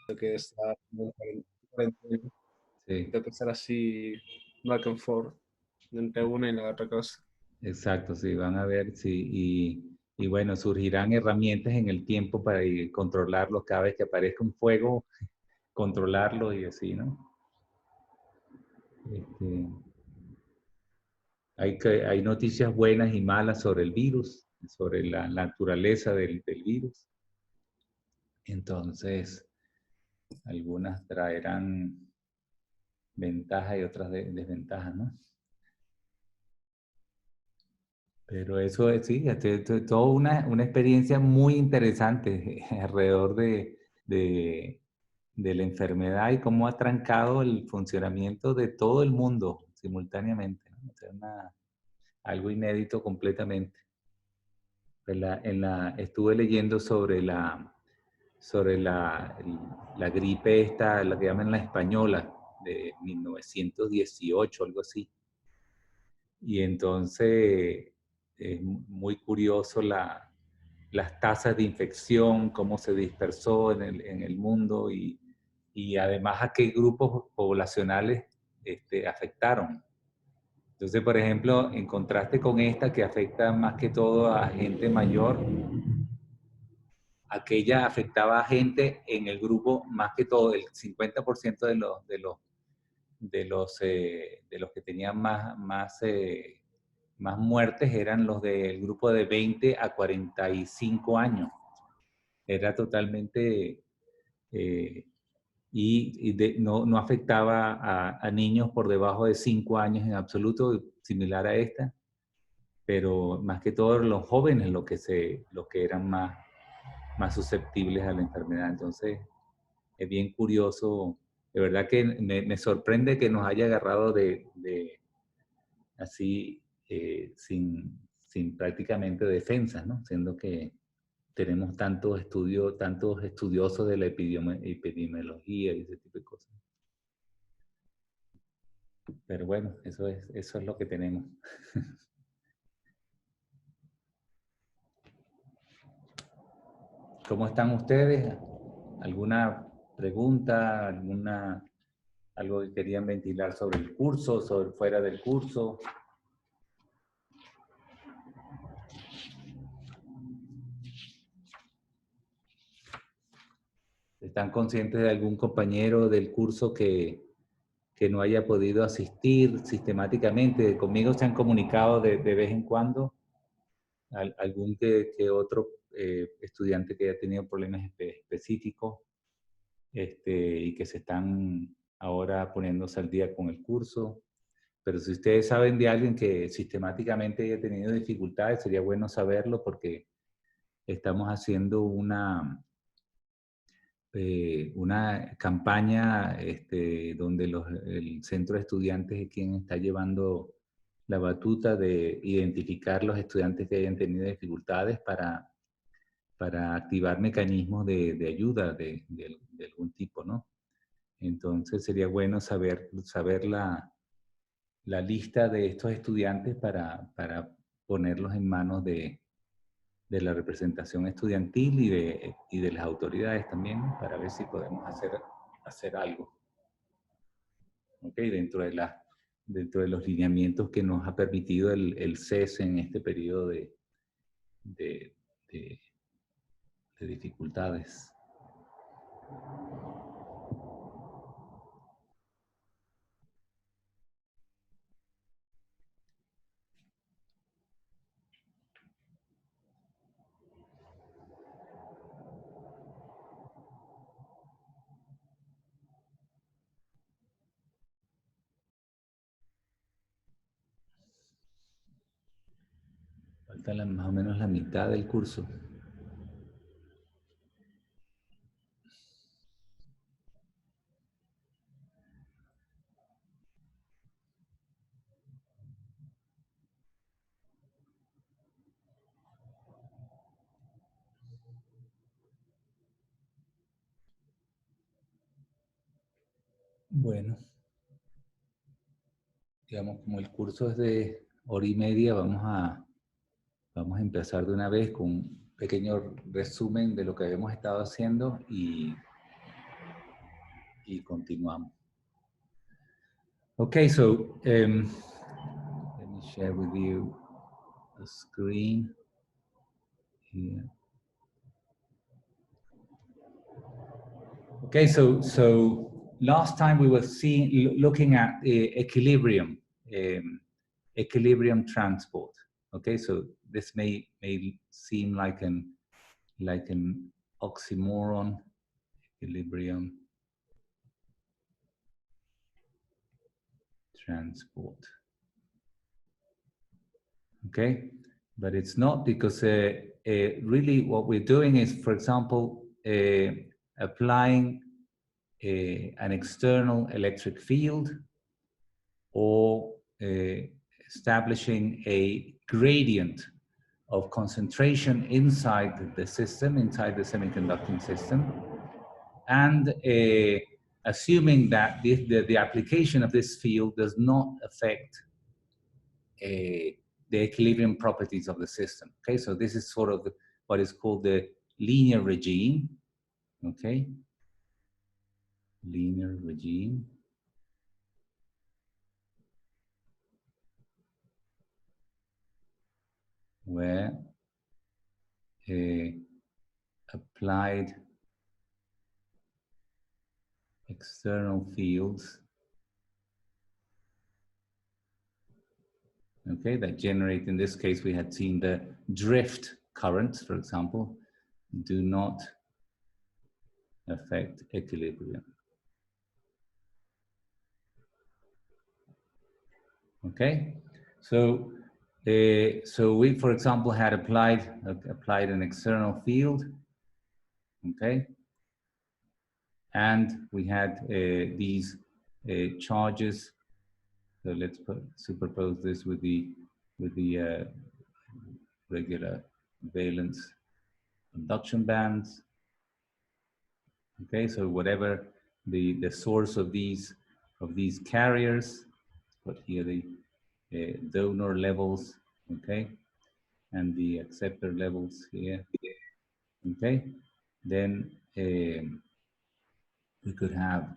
Lo que está de Sí, empezar así back and forth entre una y la otra cosa. exacto, sí, van a ver, sí, y bueno, surgirán herramientas en el tiempo para controlarlo cada vez que aparezca un fuego, controlarlo y así, ¿no? Este, hay noticias buenas y malas sobre el virus, sobre la naturaleza del virus. Entonces, algunas traerán ventajas y otras desventajas, ¿no? Pero eso es, sí, toda una experiencia muy interesante alrededor de la enfermedad y cómo ha trancado el funcionamiento de todo el mundo simultáneamente, ¿no? O sea, algo inédito completamente. Estuve leyendo sobre la gripe esta, la que llaman la española, de 1918, algo así. Y entonces es muy curioso las tasas de infección, cómo se dispersó en el mundo y además a qué grupos poblacionales afectaron. Entonces, por ejemplo, en contraste con esta que afecta más que todo a gente mayor, aquella afectaba a gente en el grupo, más que todo, el 50% de los que tenían más muertes eran los del grupo de 20 a 45 años. Era totalmente, eh, no afectaba a niños por debajo de 5 años en absoluto, similar a esta, pero más que todo los jóvenes los que eran más susceptibles a la enfermedad. Entonces, es bien curioso. De verdad que me sorprende que nos haya agarrado así sin prácticamente defensas, ¿no? Siendo que tenemos tantos estudiosos de la epidemiología y ese tipo de cosas. Pero bueno, eso es lo que tenemos. ¿Cómo están ustedes? ¿Alguna pregunta? Algo que querían ventilar sobre el curso, sobre fuera del curso? ¿Están conscientes de algún compañero del curso que no haya podido asistir sistemáticamente? Conmigo se han comunicado de vez en cuando algún que otro estudiante que haya tenido problemas específicos y que se están ahora poniéndose al día con el curso. Pero si ustedes saben de alguien que sistemáticamente haya tenido dificultades, sería bueno saberlo porque estamos haciendo una campaña donde el centro de estudiantes es quien está llevando la batuta de identificar los estudiantes que hayan tenido dificultades para activar mecanismos de ayuda de algún tipo, ¿no? Entonces sería bueno saber la lista de estos estudiantes para ponerlos en manos de la representación estudiantil y de las autoridades también, ¿no? Para ver si podemos hacer algo, ¿ok? Dentro de los lineamientos que nos ha permitido el cese en este periodo de, de- de dificultades. Falta más o menos la mitad del curso. Bueno, digamos, como el curso es de hora y media, vamos a empezar de una vez con un pequeño resumen de lo que hemos estado haciendo y continuamos. Okay, so let me share with you the screen here. Okay, so last time we were looking at equilibrium, equilibrium transport. Okay, so this may seem like an oxymoron, equilibrium transport. Okay, but it's not, because really what we're doing is, for example, applying an external electric field, or establishing a gradient of concentration inside the system, inside the semiconducting system, and assuming that the application of this field does not affect the equilibrium properties of the system. Okay, so this is sort of what is called the linear regime. Okay, linear regime. Where applied external fields, okay, that generate, in this case, we had seen the drift currents, for example, do not affect equilibrium. Okay, so we, for example, had applied an external field, okay, and we had these charges. So let's superpose this with the regular valence conduction bands. Okay, so whatever the source of these carriers, put here the donor levels, okay, and the acceptor levels here, okay, then we could have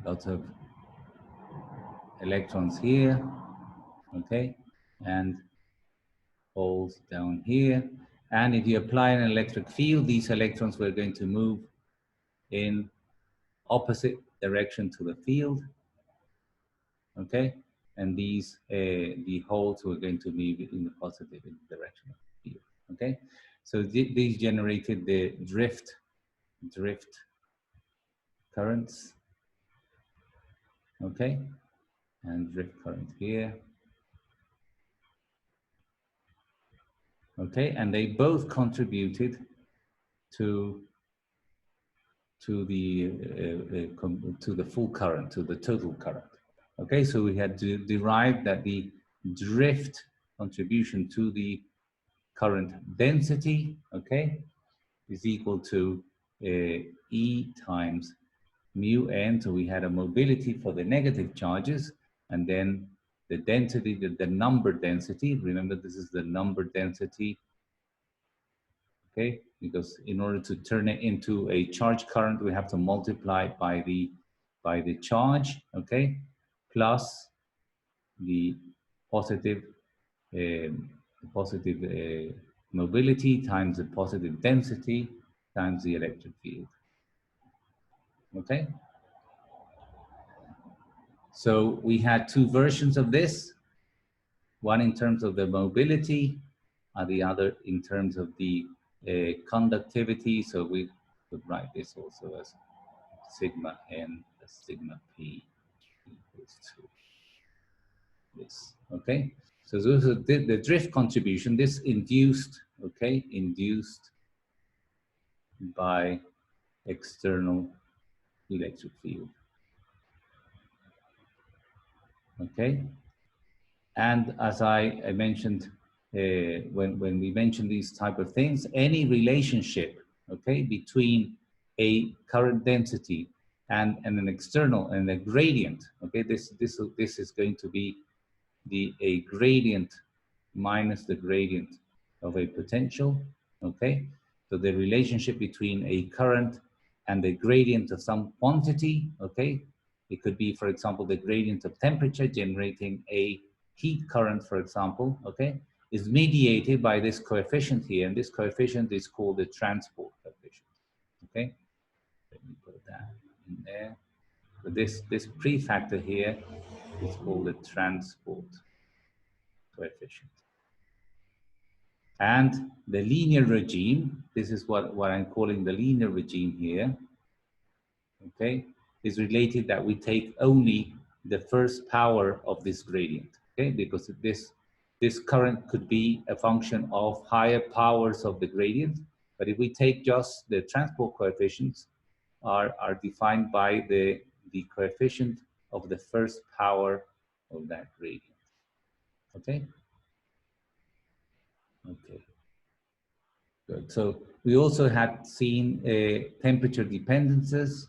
lots of electrons here, okay, and holes down here. And if you apply an electric field, these electrons were going to move in opposite direction to the field, okay? And these, the holes were going to move in the positive direction of the field, okay? So these generated the drift currents, okay? And drift current here. Okay, and they both contributed to the full current, to the total current. Okay, so we had to derive that the drift contribution to the current density, okay, is equal to E times mu n. So we had a mobility for the negative charges, and then the density, the number density. Remember, this is the number density. Okay, because in order to turn it into a charge current, we have to multiply by the charge, okay, plus the positive mobility times the positive density times the electric field. Okay, so we had two versions of this, one in terms of the mobility, and the other in terms of the conductivity. So we could write this also as sigma n plus sigma p equals to this. Okay, so those are the drift contribution, this induced, okay, induced by external electric field. Okay, and as I mentioned, when we mention these type of things, any relationship, okay, between a current density and an external and a gradient, okay, this is going to be a gradient minus the gradient of a potential, okay? So the relationship between a current and the gradient of some quantity, okay? It could be, for example, the gradient of temperature generating a heat current, for example, okay, is mediated by this coefficient here, and this coefficient is called the transport coefficient, okay? Let me put that in there. So this prefactor here is called the transport coefficient. And the linear regime, this is what I'm calling the linear regime here, okay, is related that we take only the first power of this gradient, okay, because this current could be a function of higher powers of the gradient, but if we take just the transport coefficients are defined by the coefficient of the first power of that gradient, okay? Okay. Good. So we also had seen temperature dependencies.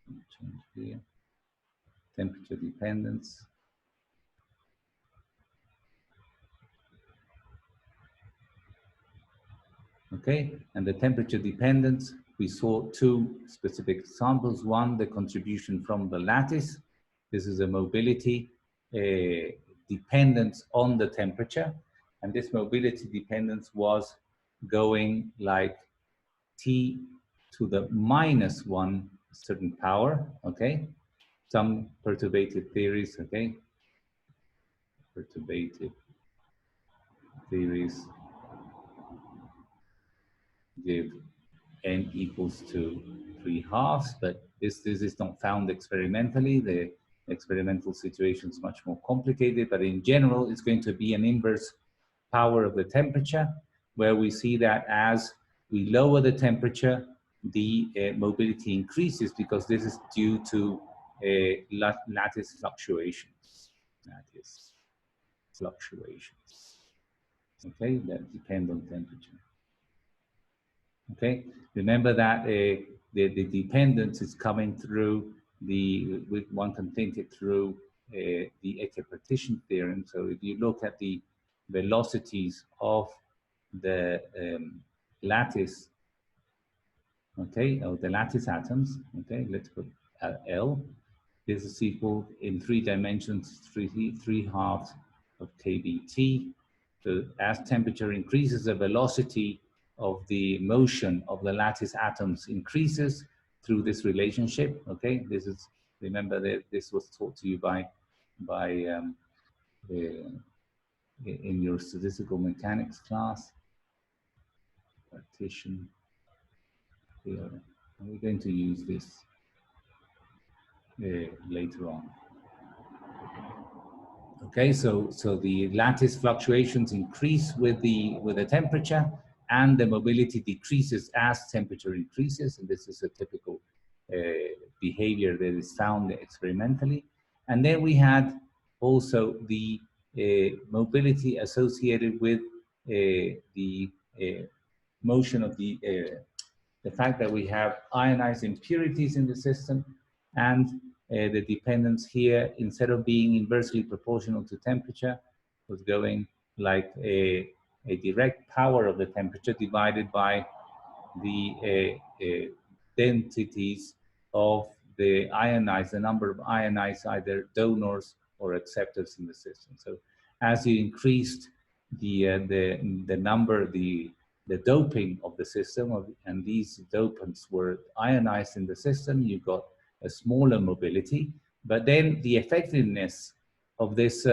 Change here. Temperature dependence. Okay, and the temperature dependence, we saw two specific examples. One, the contribution from the lattice. This is a mobility dependence on the temperature. And this mobility dependence was going like T to the minus one certain power, okay? Some perturbative theories, okay? Perturbative theories give n equals to 3/2, but this is not found experimentally. The experimental situation is much more complicated, but in general, it's going to be an inverse power of the temperature, where we see that as we lower the temperature, the mobility increases because this is due to lattice fluctuations. Lattice fluctuations, okay, that depend on temperature. Okay, remember that the dependence is coming through one can think it through the equipartition theorem. So if you look at the velocities of the lattice, okay, of the lattice atoms, okay, let's put L. This is equal in 3 dimensions, 3/2 of kBt. So as temperature increases, the velocity of the motion of the lattice atoms increases through this relationship. Okay, this is, remember that this was taught to you by in your statistical mechanics class. Partition theorem. We're going to use this later on. Okay, so the lattice fluctuations increase with the temperature, and the mobility decreases as temperature increases, and this is a typical behavior that is found experimentally. And then we had also the mobility associated with the motion of the fact that we have ionized impurities in the system, and the dependence here, instead of being inversely proportional to temperature, was going like a direct power of the temperature divided by the densities of the ionized, the number of ionized either donors or acceptors in the system. So as you increased the number, the doping of the system, and these dopants were ionized in the system, you got a smaller mobility, but then the effectiveness of this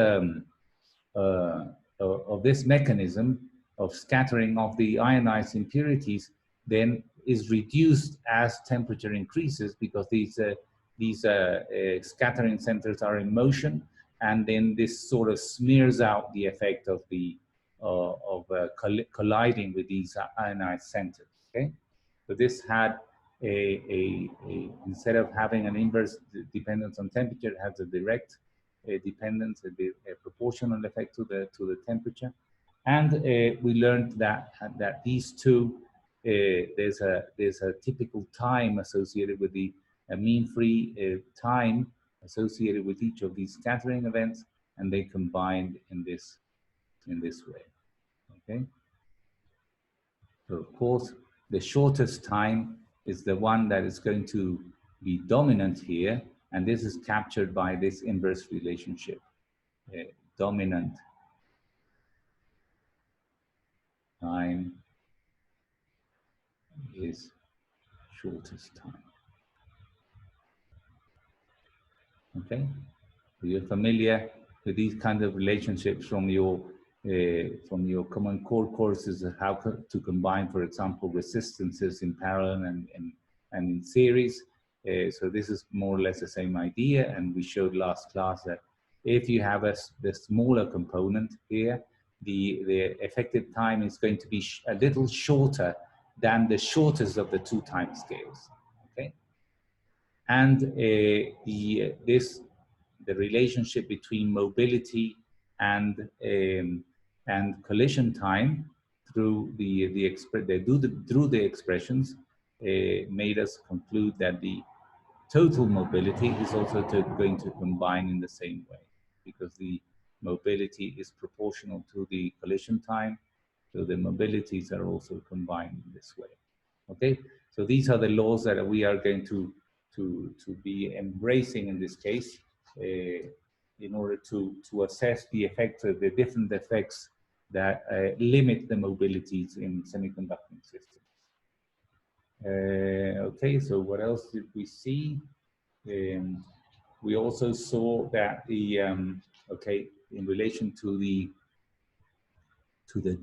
mechanism of scattering of the ionized impurities then is reduced as temperature increases, because these scattering centers are in motion, and then this sort of smears out the effect of the colliding with these ionized centers. Okay, so this had instead of having an inverse dependence on temperature, it has a direct dependence, a proportional effect to the temperature. And we learned that these two, there's a typical time associated with the mean free time associated with each of these scattering events, and they combine in this way. Okay. So of course, the shortest time is the one that is going to be dominant here, and this is captured by this inverse relationship. Dominant time is shortest time. Okay, so you're familiar with these kind of relationships from your common core courses of how to combine, for example, resistances in parallel and in series. So this is more or less the same idea, and we showed last class that if you have the smaller component here, the effective time is going to be a little shorter than the shortest of the two time scales. Okay, and the relationship between mobility and collision time through through the expressions made us conclude that the total mobility is also going to combine in the same way, because the mobility is proportional to the collision time, so the mobilities are also combined in this way. Okay, so these are the laws that we are going to be embracing in this case in order to assess the effects of the different effects that limit the mobilities in semiconducting systems. Okay, so what else did we see? We also saw that the okay, in relation to the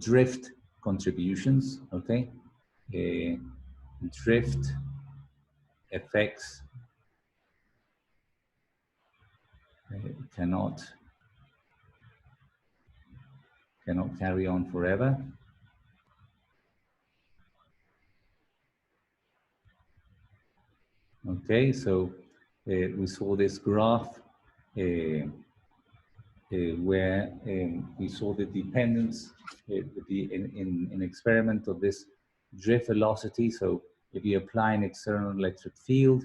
drift contributions, okay, drift effects cannot carry on forever. Okay, so we saw this graph where we saw the dependence in experiment of this drift velocity. So if you apply an external electric field,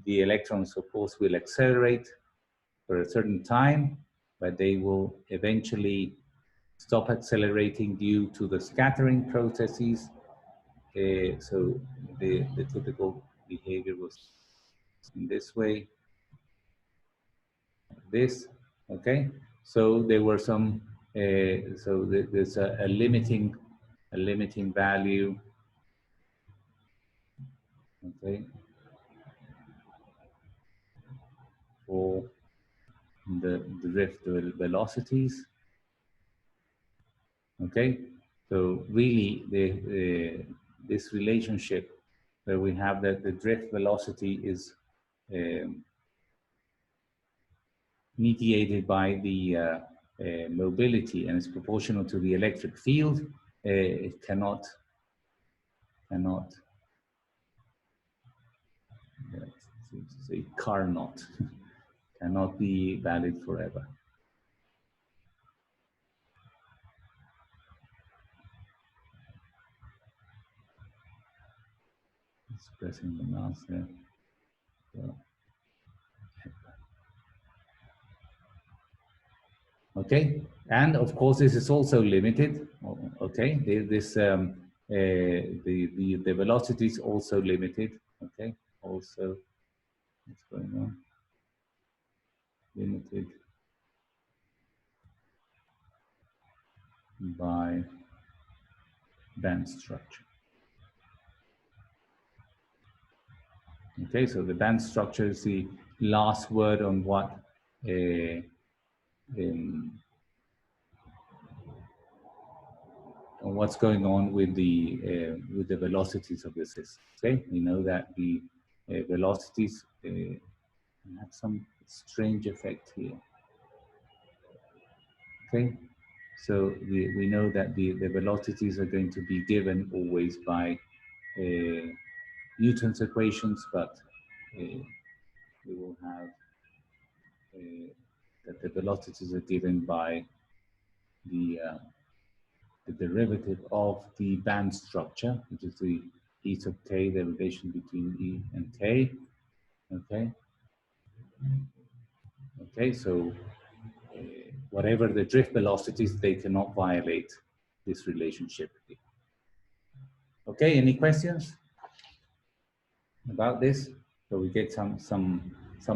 the electrons, of course, will accelerate for a certain time, but they will eventually stop accelerating due to the scattering processes. So the typical behavior was in this way, this, okay? So there were some, so there's a limiting value, okay, for the drift velocities, okay? So really this relationship where we have that the drift velocity is mediated by the mobility and is proportional to the electric field, it cannot say cannot cannot be valid forever. Just pressing the mouse there. So, okay, and of course this is also limited. Okay, this the velocity is also limited. Okay, also what's going on? Limited by band structure. Okay, so the band structure is the last word on what on what's going on with the velocities of the system. Okay, we know that the velocities have some strange effect here. Okay, so we know that the velocities are going to be given always by Newton's equations, but we will have that the velocities are given by the derivative of the band structure, which is the E sub k, the relation between E and k. Okay. Okay, so whatever the drift velocities, they cannot violate this relationship. Okay, any questions about this? So we get some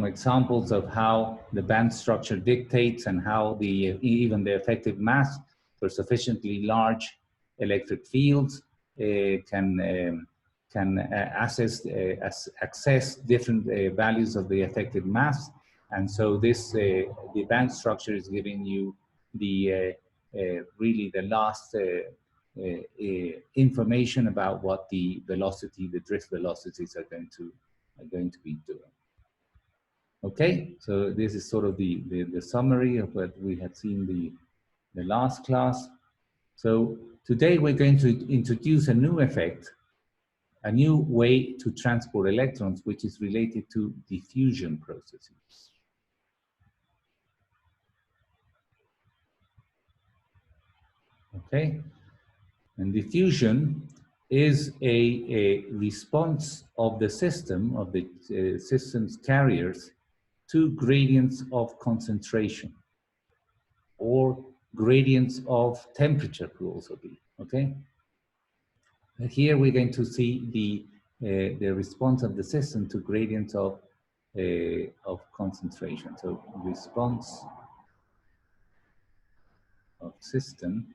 examples of how the band structure dictates and how even the effective mass for sufficiently large electric fields can access different values of the effective mass. And so this the band structure is giving you the really the last information about what the velocity, the drift velocities are going to be doing. Okay, so this is sort of the summary of what we had seen the last class. So today we're going to introduce a new effect, a new way to transport electrons, which is related to diffusion processes. Okay, and diffusion is a response of the system, of the system's carriers, to gradients of concentration or gradients of temperature could also be, okay? Here we're going to see the response of the system to gradients of concentration. So response of systems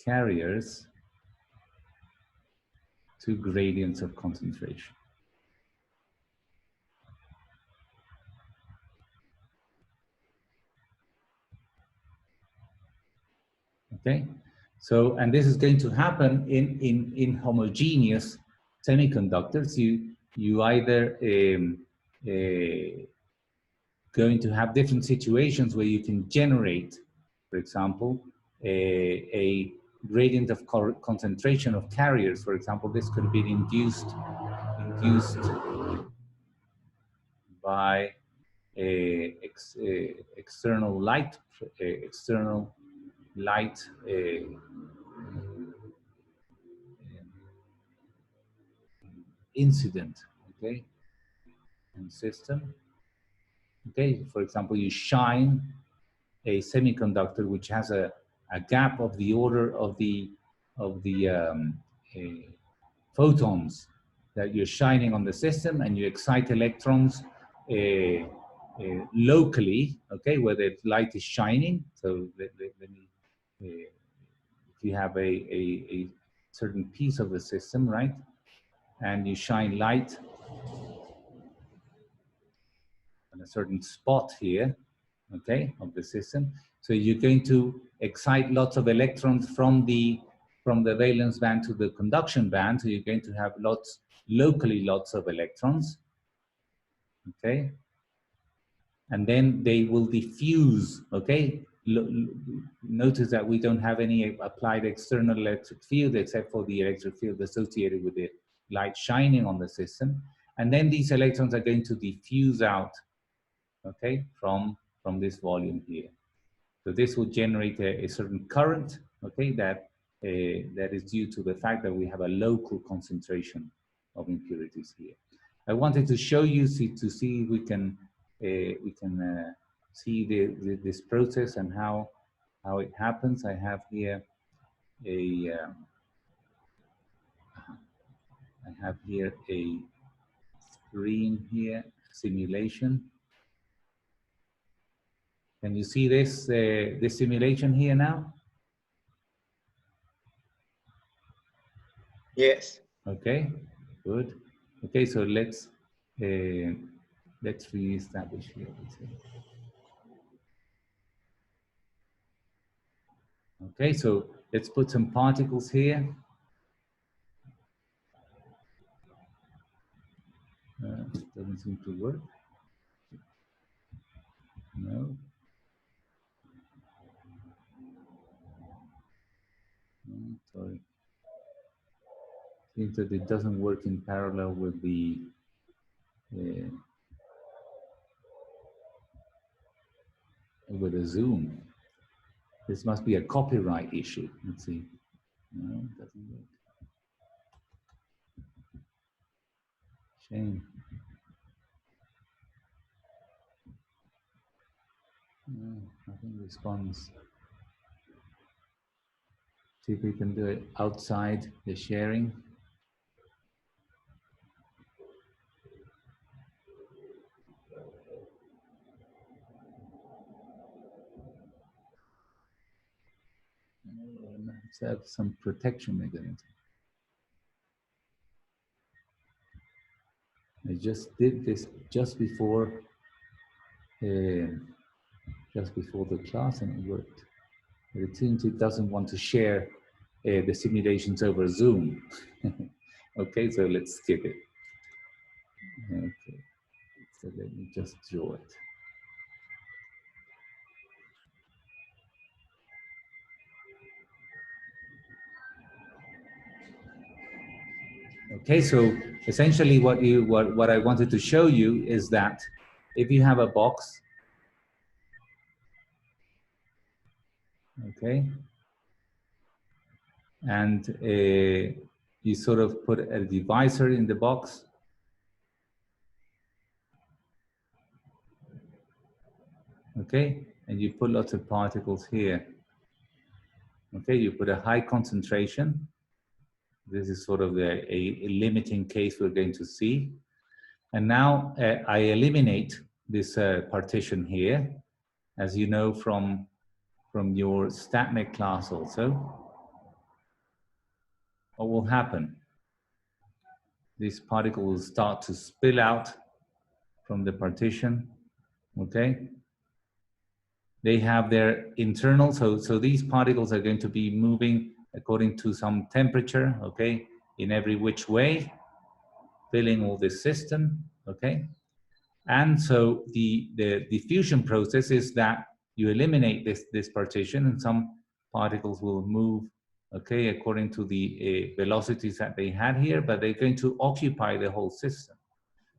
carriers to gradients of concentration. Okay, so and this is going to happen in homogeneous semiconductors. You either going to have different situations where you can generate, for example, a gradient of concentration of carriers. For example, this could be induced by external light, incident, okay, in system. Okay, for example, you shine a semiconductor which has a gap of the order of the photons that you're shining on the system, and you excite electrons locally, okay, where the light is shining. So let me, if you have a certain piece of the system, right, and you shine light on a certain spot here, okay, of the system. So you're going to excite lots of electrons from the valence band to the conduction band. So you're going to have locally lots of electrons, okay? And then they will diffuse, okay? Notice that we don't have any applied external electric field except for the electric field associated with the light shining on the system. And then these electrons are going to diffuse out, okay, from this volume here. So this will generate a certain current, okay, that is due to the fact that we have a local concentration of impurities here. I wanted to show you to see if we can see this process and how it happens. I have here a screen here, simulation. Can you see this simulation here now? Yes. Okay, good. Okay, so let's reestablish here. Okay, so let's put some particles here. Doesn't seem to work. No. Sorry. Seems that it doesn't work in parallel with the Zoom. This must be a copyright issue. Let's see. No, it doesn't work. Shame. response. See if we can do it outside the sharing. Let's have some protection mechanism. I just did this just before the class, and it worked. But it seems it doesn't want to share the simulations over Zoom. Okay, so let's skip it. Okay, so let me just draw it. Okay, so essentially what I wanted to show you is that if you have a box, okay, and you sort of put a divisor in the box, okay, and you put lots of particles here. Okay, you put a high concentration. This is sort of a limiting case we're going to see. And now I eliminate this partition here, as you know from your StatMech class also. What will happen? This particle will start to spill out from the partition, okay? They have their internal, so these particles are going to be moving according to some temperature, okay, in every which way, filling all this system, okay? And so the diffusion process is that you eliminate this partition and some particles will move, okay, according to the velocities that they had here, but they're going to occupy the whole system.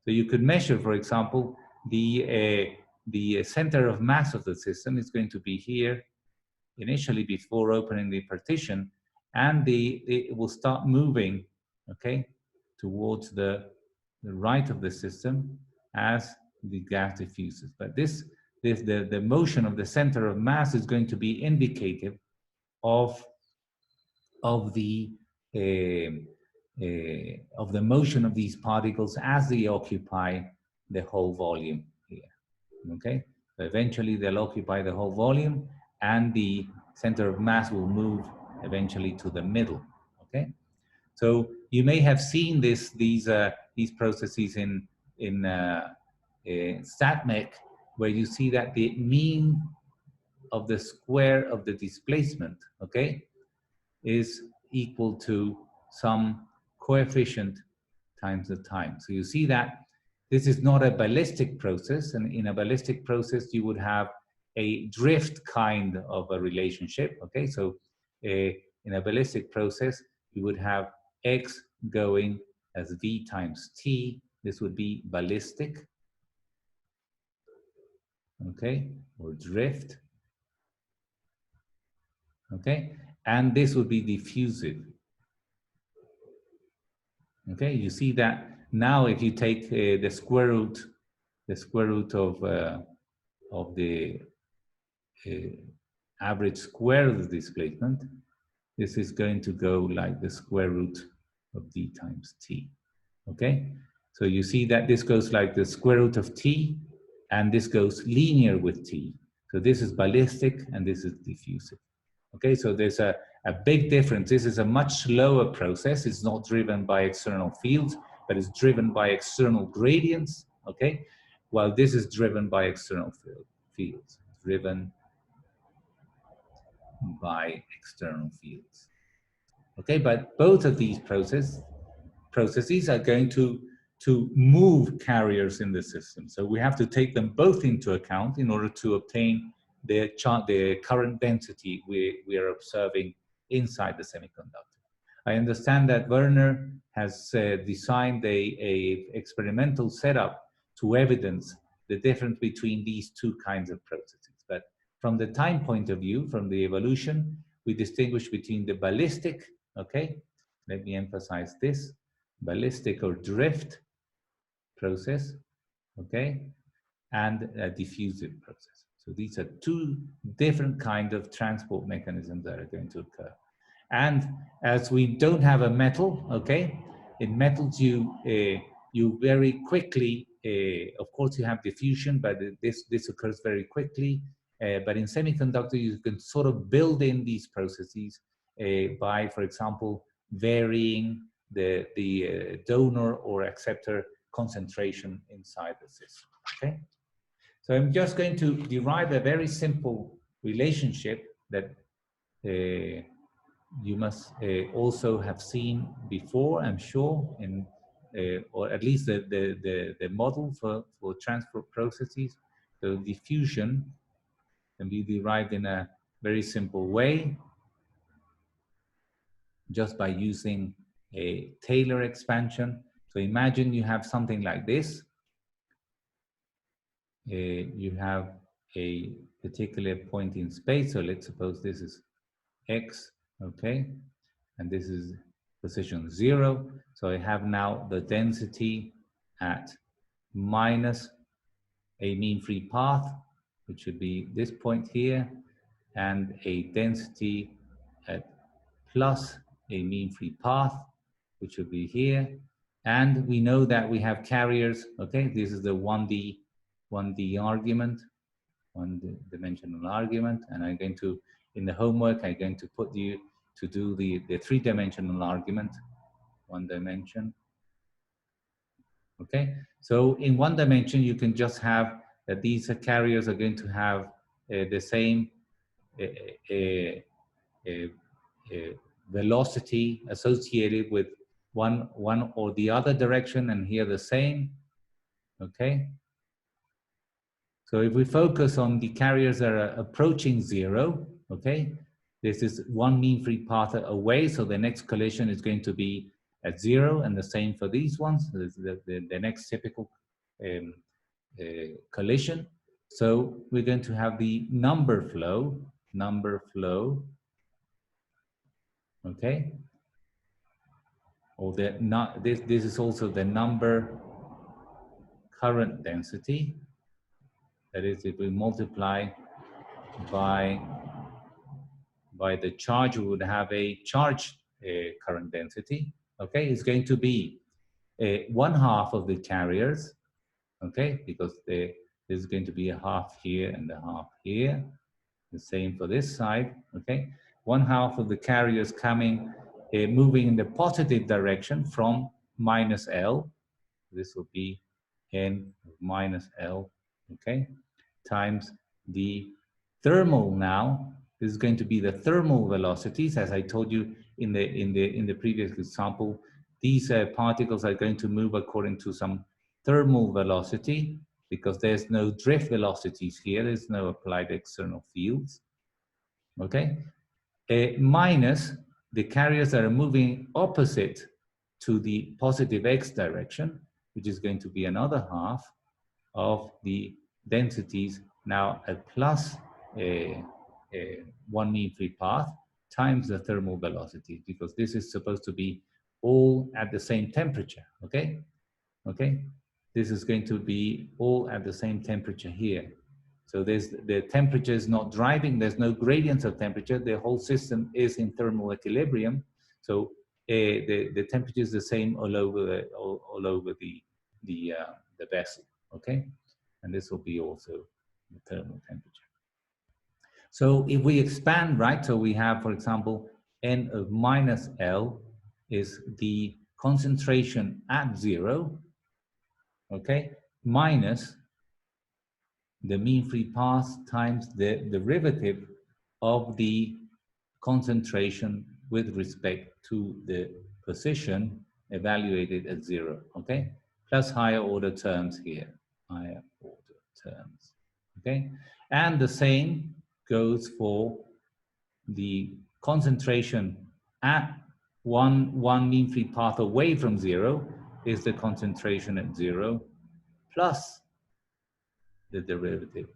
So you could measure, for example, the center of mass of the system is going to be here initially before opening the partition, and it will start moving, okay, towards the right of the system as the gas diffuses. But the motion of the center of mass is going to be indicative of the motion of these particles as they occupy the whole volume here. Okay, so eventually they'll occupy the whole volume, and the center of mass will move eventually to the middle. Okay, so you may have seen these processes in StatMech, where you see that the mean of the square of the displacement, okay, is equal to some coefficient times the time. So you see that this is not a ballistic process, and in a ballistic process you would have a drift kind of a relationship, okay? So in a ballistic process you would have x going as v times t. This would be ballistic, okay, or drift, okay? And this would be diffusive. Okay, you see that now if you take the square root of the average square of the displacement, this is going to go like the square root of d times t. Okay, so you see that this goes like the square root of t, and this goes linear with t. So this is ballistic and this is diffusive. Okay, so there's a big difference. This is a much slower process. It's not driven by external fields, but it's driven by external gradients, okay? While this is driven by external fields, driven by external fields. Okay, but both of these processes are going to move carriers in the system. So we have to take them both into account in order to obtain the current density we are observing inside the semiconductor. I understand that Werner has designed a experimental setup to evidence the difference between these two kinds of processes. But from the time point of view, from the evolution, we distinguish between the ballistic, okay, let me emphasize this, ballistic or drift process, okay, and a diffusive process. So these are two different kinds of transport mechanisms that are going to occur. And as we don't have a metal, okay, in metals you very quickly, of course you have diffusion, but this occurs very quickly. But in semiconductor, you can sort of build in these processes by, for example, varying the donor or acceptor concentration inside the system, okay? So I'm just going to derive a very simple relationship that you must also have seen before, I'm sure, in, or at least the model for transport processes. So diffusion can be derived in a very simple way, just by using a Taylor expansion. So imagine you have something like this. You have a particular point in space. So let's suppose this is X, okay? And this is position 0. So I have now the density at minus a mean free path, which should be this point here, and a density at plus a mean free path, which would be here. And we know that we have carriers, okay? This is the 1D argument, one-dimensional argument. And I'm going to, in the homework, I'm going to put you to do the three-dimensional argument, one dimension. Okay, so in one dimension, you can just have that these carriers are going to have the same velocity associated with one or the other direction, and here the same. Okay, so if we focus on the carriers that are approaching 0, okay, this is one mean free path away, so the next collision is going to be at 0, and the same for these ones. This is the next typical collision. So we're going to have the number flow, okay, or this is also the number current density. That is, if we multiply by the charge, we would have a charge current density. Okay, it's going to be 1/2 of the carriers. Okay, because there's going to be a half here and a half here. The same for this side. Okay, 1/2 of the carriers coming, moving in the positive direction from minus L. This will be n minus L. Okay, times the thermal now. This is going to be the thermal velocities, as I told you in the previous example. These particles are going to move according to some thermal velocity because there's no drift velocities here. There's no applied external fields. Okay, minus the carriers that are moving opposite to the positive x direction, which is going to be another half of the densities now at plus 1 mean free path times the thermal velocity, because this is supposed to be all at the same temperature, okay? Okay, this is going to be all at the same temperature here. So the temperature is not driving, there's no gradients of temperature, the whole system is in thermal equilibrium. So the temperature is the same all over the vessel, okay? And this will be also the thermal temperature. So if we expand, right, so we have, for example, n of minus L is the concentration at 0, okay, minus the mean free path times the derivative of the concentration with respect to the position evaluated at 0, okay? Plus higher order terms here, higher order terms, okay? And the same goes for the concentration at one mean free path away from 0 is the concentration at 0 plus the derivative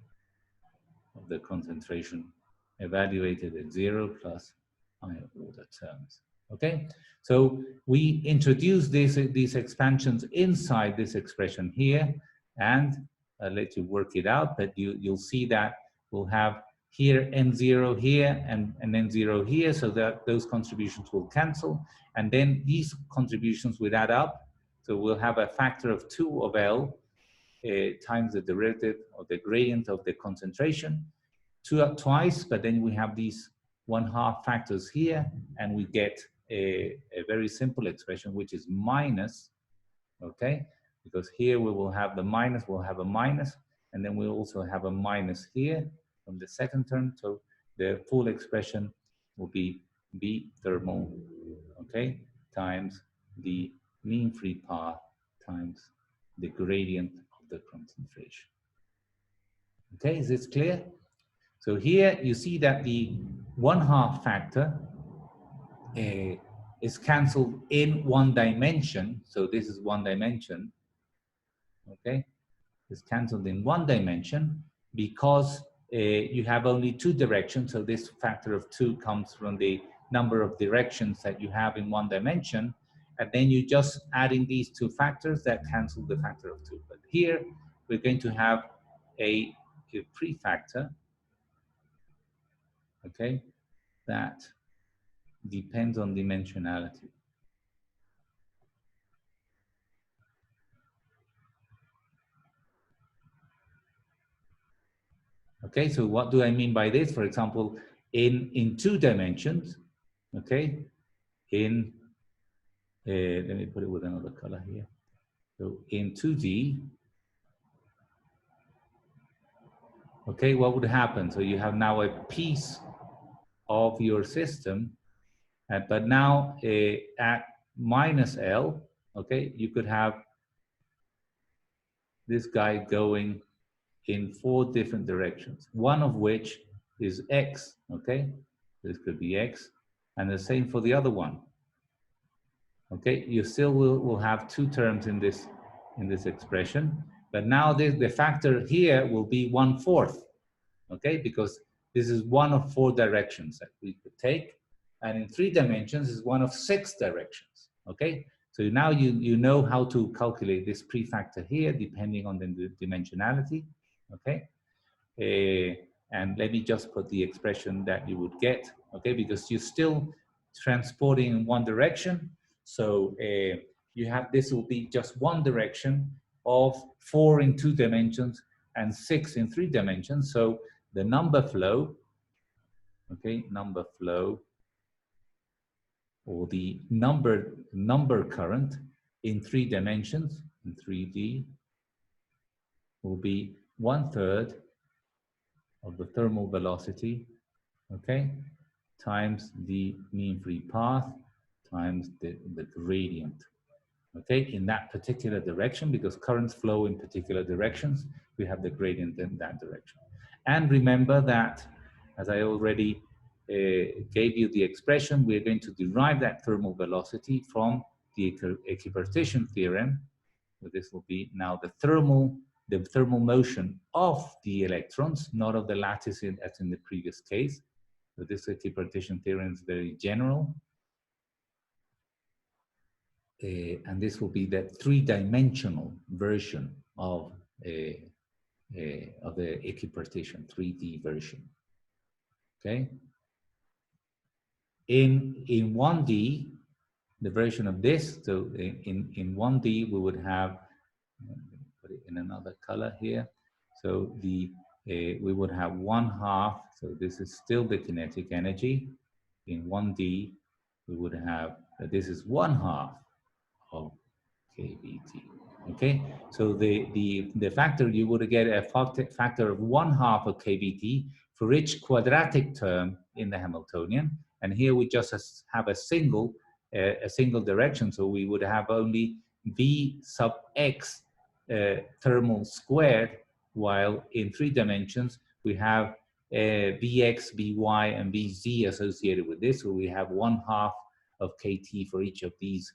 of the concentration evaluated at 0 plus higher order terms. Okay, so we introduce these expansions inside this expression here, and I'll let you work it out, but you'll see that we'll have here n0 here and n0 here, so that those contributions will cancel. And then these contributions will add up. So we'll have a factor of 2 of L times the derivative of the gradient of the concentration, twice, but then we have these 1/2 factors here, and we get a very simple expression, which is minus, okay? Because here we will have the minus, we'll have a minus, and then we'll also have a minus here from the second term. So the full expression will be B thermal, okay, times the mean free path times the gradient of the concentration. Okay, is this clear? So here you see that the 1/2 factor is cancelled in one dimension. So this is one dimension, okay? It's cancelled in one dimension because you have only two directions. So this factor of 2 comes from the number of directions that you have in one dimension. And then you just adding these two factors that cancel the factor of 2. But here we're going to have a prefactor, okay, that depends on dimensionality. Okay, so what do I mean by this? For example, in 2 dimensions, okay, let me put it with another color here. So in 2D, okay, what would happen? So you have now a piece of your system, but now at minus L, okay, you could have this guy going in 4 different directions, one of which is X, okay? This could be X, and the same for the other one. Okay, you still will have 2 terms in this expression, but now the factor here will be 1/4, okay, because this is one of 4 directions that we could take, and in 3 dimensions is one of 6 directions, okay? So now you know how to calculate this prefactor here depending on the dimensionality, okay? And let me just put the expression that you would get, okay, because you're still transporting in one direction. So you have, this will be just one direction of 4 in 2 dimensions and 6 in 3 dimensions. So the number flow, okay, number flow, or the number current in 3 dimensions, in 3D, will be 1/3 of the thermal velocity, okay, times the mean free path times the gradient, okay, in that particular direction, because currents flow in particular directions, we have the gradient in that direction. And remember that, as I already gave you the expression, we're going to derive that thermal velocity from the equipartition theorem. So this will be now the thermal motion of the electrons, not of the lattice as in the previous case. So this equipartition theorem is very general. And this will be the 3-dimensional version of the equipartition, 3D version. Okay. In 1D, the version of this, so in 1D, we would have, put it in another color here. So we would have 1/2. So this is still the kinetic energy. In 1D, we would have, this is 1/2 of kBT. Okay, so the factor, you would get a factor of 1/2 of kBT for each quadratic term in the Hamiltonian, and here we just have a single direction, so we would have only V sub x thermal squared, while in 3 dimensions we have Vx, Vy, and Vz associated with this, so we have 1/2 of kT for each of these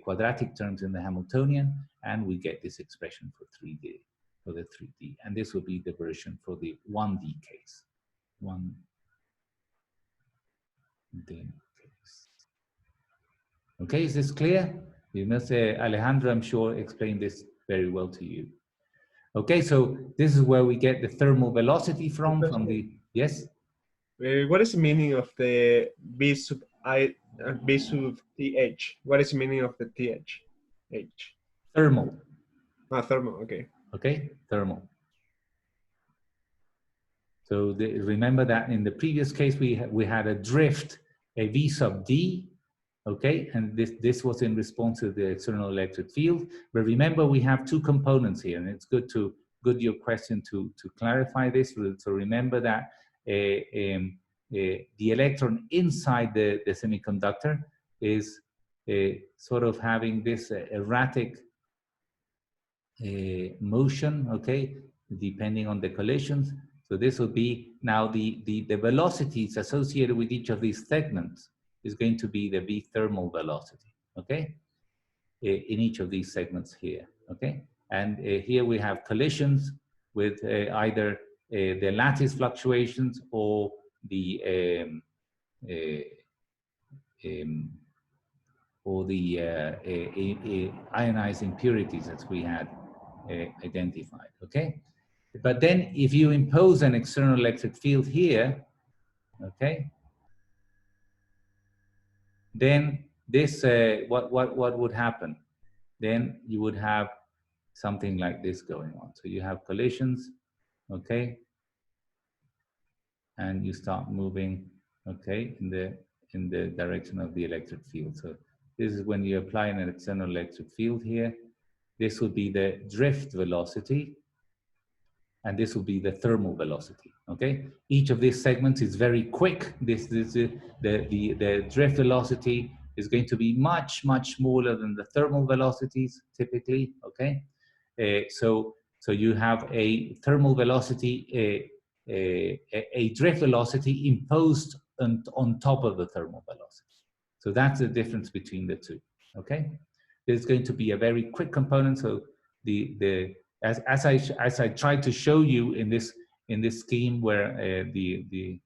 quadratic terms in the Hamiltonian, and we get this expression for 3D, for the 3D. And this will be the version for the 1D case. 1D case. Okay, is this clear? You must say, Alejandro, I'm sure, explained this very well to you. Okay, so this is where we get the thermal velocity from the, yes? What is the meaning of the B sub I B sub TH? What is the meaning of the TH? H. Thermal, Ah, thermal. Okay. okay, thermal. So remember that in the previous case, we had a drift, a V sub D, okay? And this was in response to the external electric field. But remember, we have two components here, and it's good your question to clarify this. So remember that the electron inside the semiconductor is sort of having this erratic motion, okay, depending on the collisions. So this will be now the velocities associated with each of these segments is going to be the V thermal velocity, okay, in each of these segments here, okay. And here we have collisions with either the lattice fluctuations or the uh, um, ionized impurities as we had identified, okay? But then if you impose an external electric field here, okay, then this, what would happen? Then you would have something like this going on. So you have collisions, okay, and you start moving, okay, in the direction of the electric field. So this is when you apply an external electric field here. This would be the drift velocity, and this will be the thermal velocity, okay? Each of these segments is very quick. The drift velocity is going to be much smaller than the thermal velocities typically, okay? So you have a thermal velocity, a drift velocity imposed on top of the thermal velocity. So that's the difference between the two, okay? There's going to be a very quick component. So as I tried to show you in this scheme where the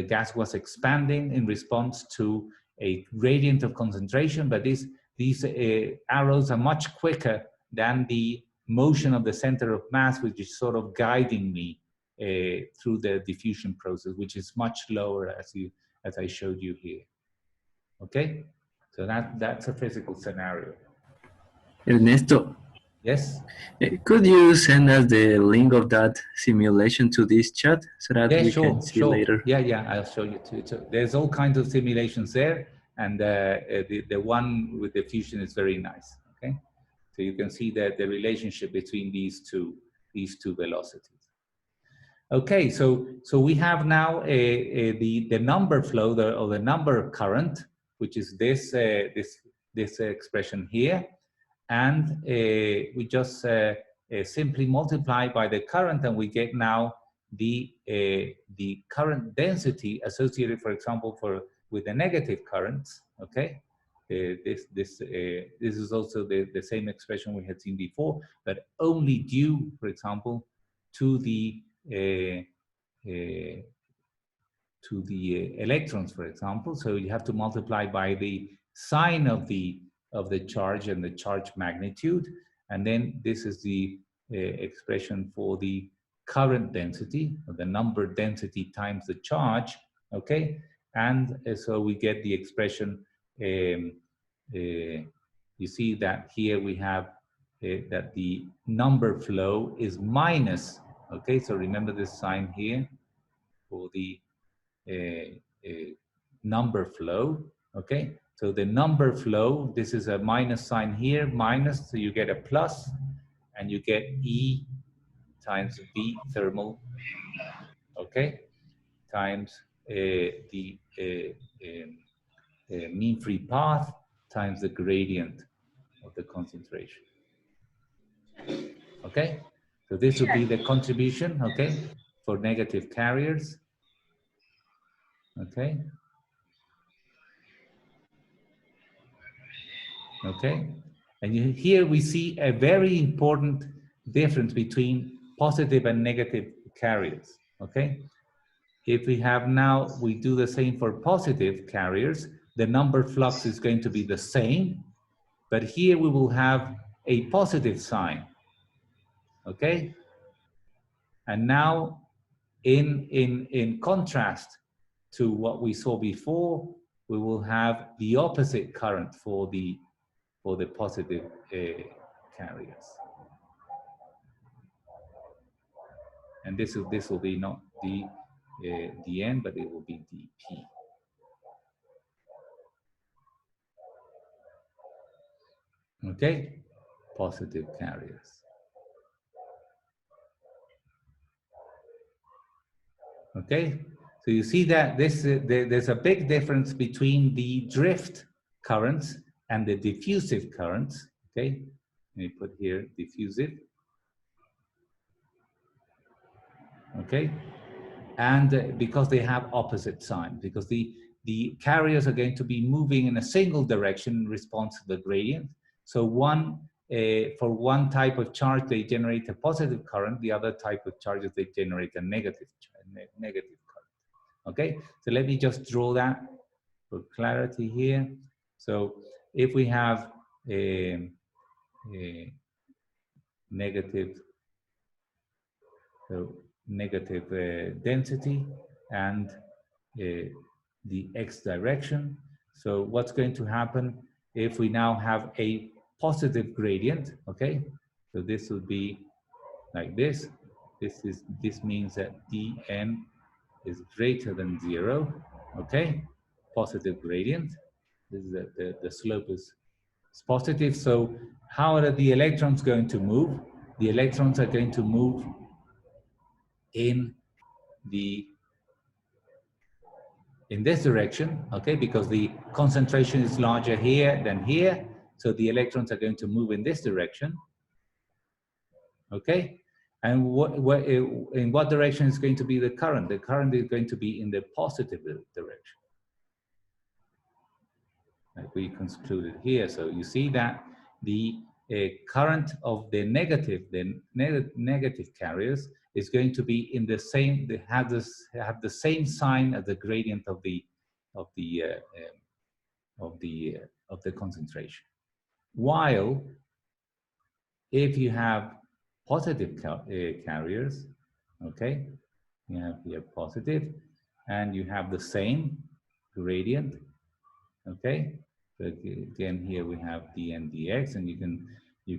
gas was expanding in response to a gradient of concentration, but these arrows are much quicker than the motion of the center of mass, which is sort of guiding me through the diffusion process, which is much lower as I showed you here. Okay, so that's a physical scenario. Ernesto, yes, could you send us the link of that simulation to this chat so that we can see later? Yeah, I'll show you too. So there's all kinds of simulations there, and the one with the fusion is very nice. Okay, so you can see that the relationship between these two velocities. Okay, so we have now the number flow or the number current, which is this expression here, and we just simply multiply by the current, and we get now the current density associated, for example, with the negative currents. Okay, this is also the same expression we had seen before, but only due, for example, to the electrons, for example. So you have to multiply by the sign of the charge and the charge magnitude, and then this is the expression for the current density, or the number density times the charge. Okay, and so we get the expression. You see that here we have that the number flow is minus. Okay, so remember this sign here for the number flow. Okay, so the number flow, this is a minus sign here, minus, so you get a plus, and you get E times V thermal, okay, times the mean free path times the gradient of the concentration. Okay, so this would be the contribution, okay, for negative carriers. Okay. Okay. And here we see a very important difference between positive and negative carriers. Okay. If we have now, we do the same for positive carriers, the number flux is going to be the same, but here we will have a positive sign. okay? And now, in contrast to what we saw before, we will have the opposite current for the positive carriers. And this will be not dN, but it will be dP. Okay, positive carriers. Okay, so you see that there's a big difference between the drift currents and the diffusive currents. Okay, let me put here diffusive. Okay, and because they have opposite signs, because the carriers are going to be moving in a single direction in response to the gradient. So for one type of charge, they generate a positive current. The other type of charges, they generate a negative current. Okay, so let me just draw that for clarity here. So if we have a negative, density and the x direction. So what's going to happen if we now have a positive gradient? Okay, so this would be like this. This means that dn is greater than 0. Okay, positive gradient. This is the slope is positive. So how are the electrons going to move? The electrons are going to move in this direction, okay, because the concentration is larger here than here, so the electrons are going to move in this direction, okay. And in what direction is going to be the current? The current is going to be in the positive direction, like we concluded here. So you see that the current of the negative carriers is going to be in the same. They have the same sign as the gradient of the concentration. While if you have positive carriers, okay, you have here positive, and you have the same gradient, okay. So again, here we have dn dx, and you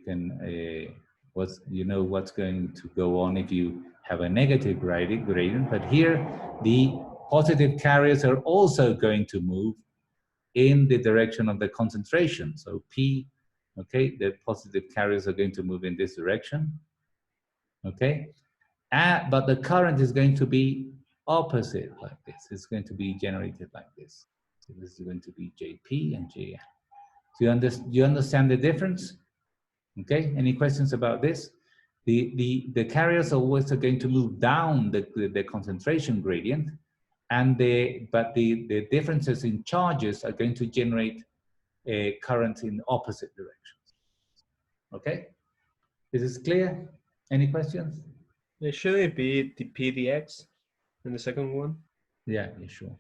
can what's going to go on if you have a negative gradient. But here, the positive carriers are also going to move in the direction of the concentration. So P, okay, the positive carriers are going to move in this direction, okay? But the current is going to be opposite like this. It's going to be generated like this. So this is going to be JP and JN. So you understand the difference? Okay, any questions about this? The carriers are always going to move down the concentration gradient, but the differences in charges are going to generate a current in opposite directions. Okay, is this clear? Any questions? Should it be the PDX in the second one? Yeah, sure.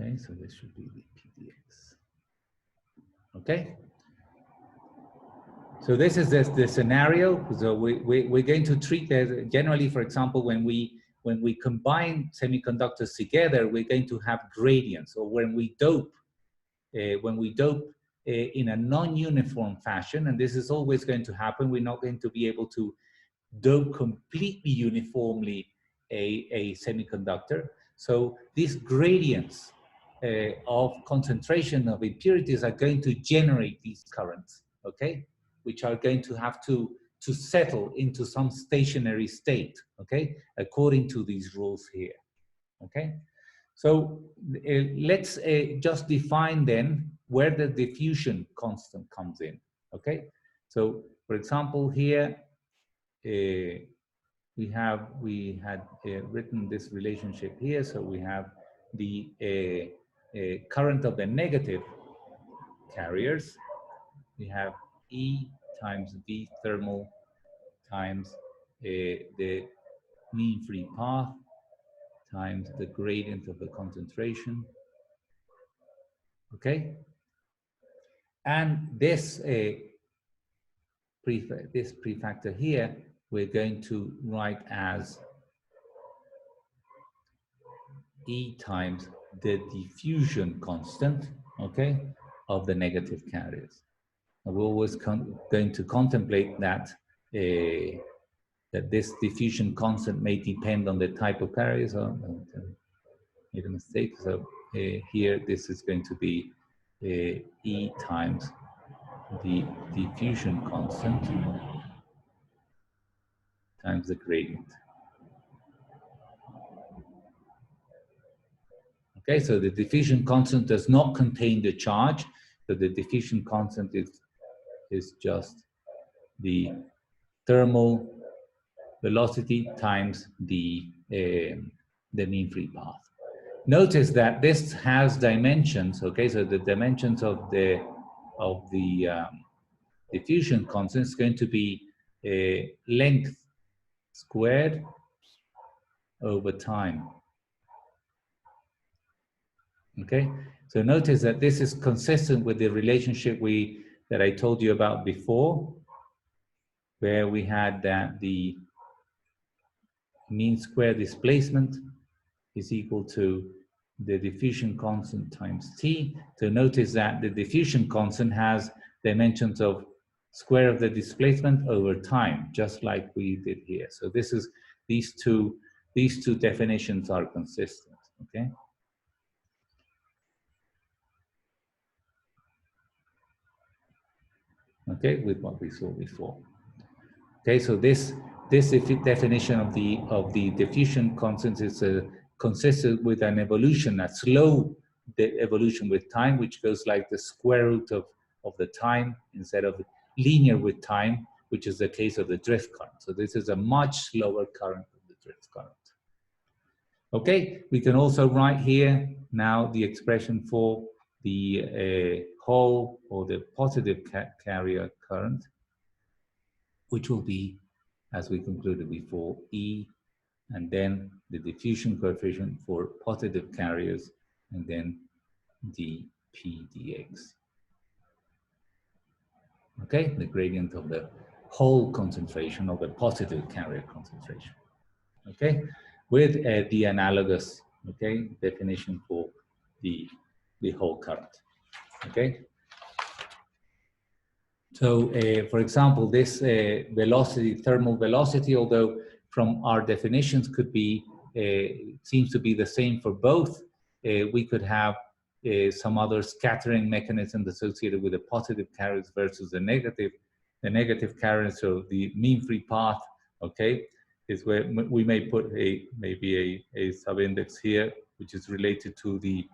Okay, so this should be the PDX. Okay. So this is the scenario. So we're going to treat that generally, for example, when we combine semiconductors together, we're going to have gradients, or when we dope in a non-uniform fashion, and this is always going to happen. We're not going to be able to dope completely uniformly a semiconductor. So these gradients of concentration of impurities are going to generate these currents, okay, which are going to have to settle into some stationary state, okay, according to these rules here, okay. So let's just define then where the diffusion constant comes in, okay. So for example, here we had written this relationship here. So we have the current of the negative carriers. We have E times V thermal times the mean free path times the gradient of the concentration Okay? And this prefactor here, we're going to write as E times the diffusion constant, okay, of the negative carriers. And we're always going to contemplate that that this diffusion constant may depend on the type of carriers. Made a mistake. So here, this is going to be E times the diffusion constant times the gradient. Okay, so the diffusion constant does not contain the charge. So the diffusion constant is just the thermal velocity times the mean free path. Notice that this has dimensions. Okay, so the dimensions of the diffusion constant is going to be length squared over time. Okay, so notice that this is consistent with the relationship that I told you about before, where we had that the mean square displacement is equal to the diffusion constant times t. So notice that the diffusion constant has dimensions of square of the displacement over time, just like we did here. So this is these two definitions are consistent. Okay. Okay, with what we saw before. Okay, so this definition of the diffusion constant is consistent with an evolution, a slow evolution with time, which goes like the square root of the time instead of linear with time, which is the case of the drift current. So this is a much slower current than the drift current. Okay, we can also write here now the expression for the Hall or the positive carrier current, which will be, as we concluded before, E, and then the diffusion coefficient for positive carriers, and then dP dx. Okay, the gradient of the whole concentration of the positive carrier concentration. Okay, with the analogous, okay, definition for the whole current. Okay. So, for example, this velocity, thermal velocity, although from our definitions could be, seems to be the same for both, we could have some other scattering mechanisms associated with the positive carriers versus the negative carriers. So the mean free path, okay, is where we may put maybe a subindex here, which is related to the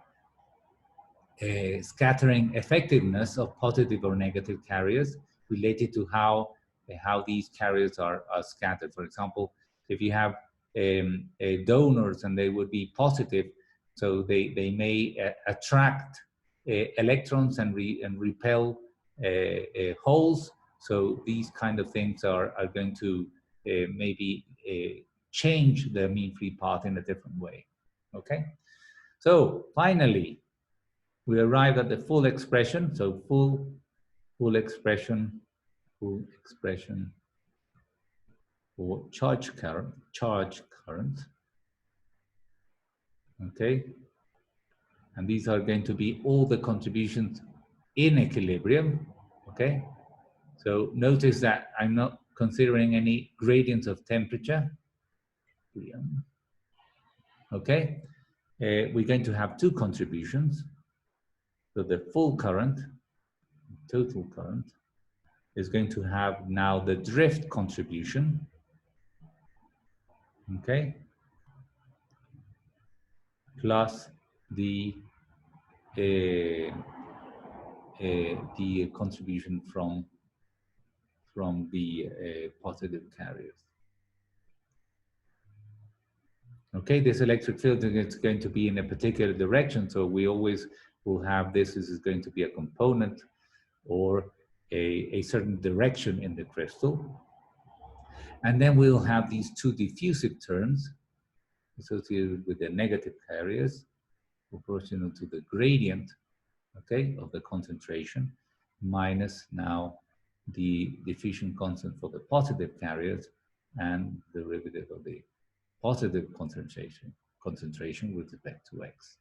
scattering effectiveness of positive or negative carriers related to how these carriers are scattered. For example, if you have donors and they would be positive, so they may attract electrons and repel holes. So these kind of things are going to maybe change the mean free path in a different way. Okay. So finally, we arrive at the full expression. So full expression for charge current. Okay, and these are going to be all the contributions in equilibrium. Okay, so notice that I'm not considering any gradients of temperature. Okay, we're going to have two contributions. So the full current, total current, is going to have now the drift contribution, okay, plus the contribution from the positive carriers. Okay, this electric field is going to be in a particular direction, so we always will have this is going to be a component or a certain direction in the crystal. And then we'll have these two diffusive terms associated with the negative carriers proportional to the gradient okay, of the concentration, minus now the diffusion constant for the positive carriers and derivative of the positive concentration with respect to x.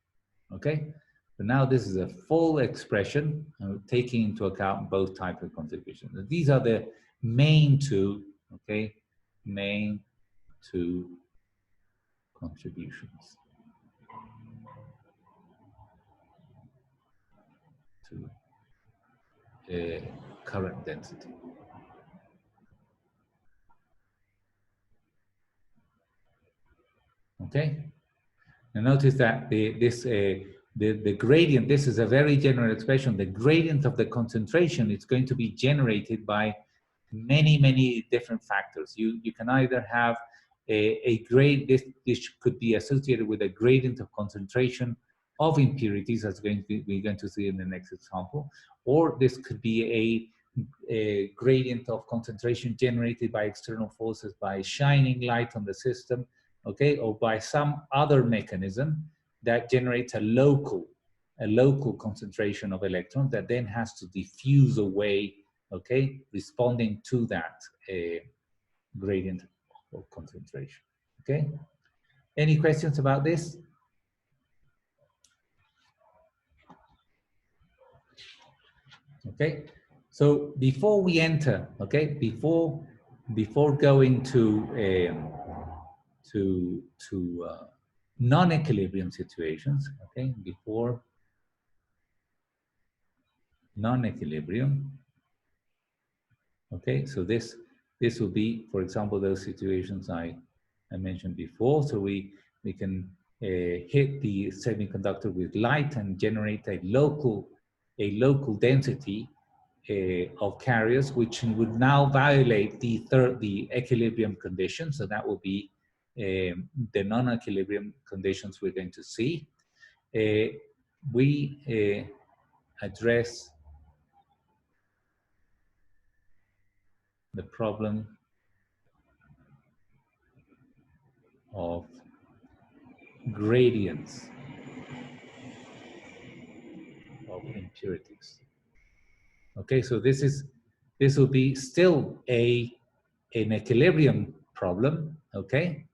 Okay, so now this is a full expression taking into account both types of contributions. These are the main two, okay, main two contributions to current density. Okay, and notice that the gradient, this is a very general expression, the gradient of the concentration is going to be generated by many different factors. You can either have a grade, this could be associated with a gradient of concentration of impurities, as we're going to see in the next example, or this could be a gradient of concentration generated by external forces, by shining light on the system, okay, or by some other mechanism that generates a local concentration of electrons that then has to diffuse away, okay, responding to that gradient of concentration. Okay, any questions about this? Okay, so before we enter, okay, before going to non-equilibrium situations, okay, before non-equilibrium, okay, so this will be, for example, those situations I mentioned before. So we can hit the semiconductor with light and generate a local density of carriers, which would now violate the equilibrium condition. So that will be the non-equilibrium conditions we're going to see. We address the problem of gradients of impurities. Okay, so this will be still an equilibrium problem, okay,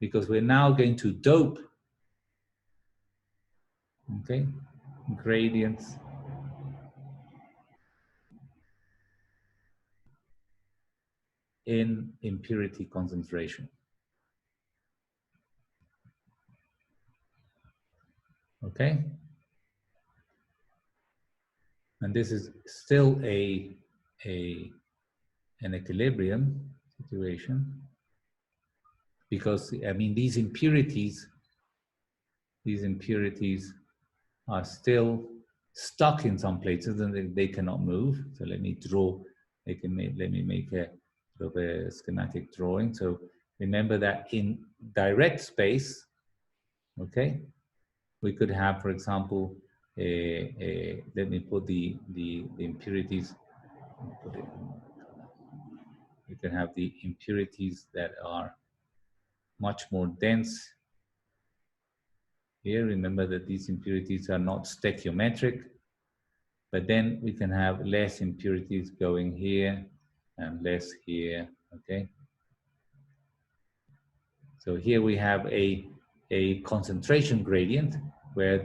because we're now going to dope, okay, gradients in impurity concentration. Okay, and this is still an equilibrium situation, because I mean these impurities are still stuck in some places and they cannot move. So let me draw. Let me make a sort of a schematic drawing. So remember that in direct space, okay, we could have, for example, let me put the impurities. We can have the impurities that are much more dense. Here, remember that these impurities are not stoichiometric, but then we can have less impurities going here and less here, okay? So here we have a concentration gradient where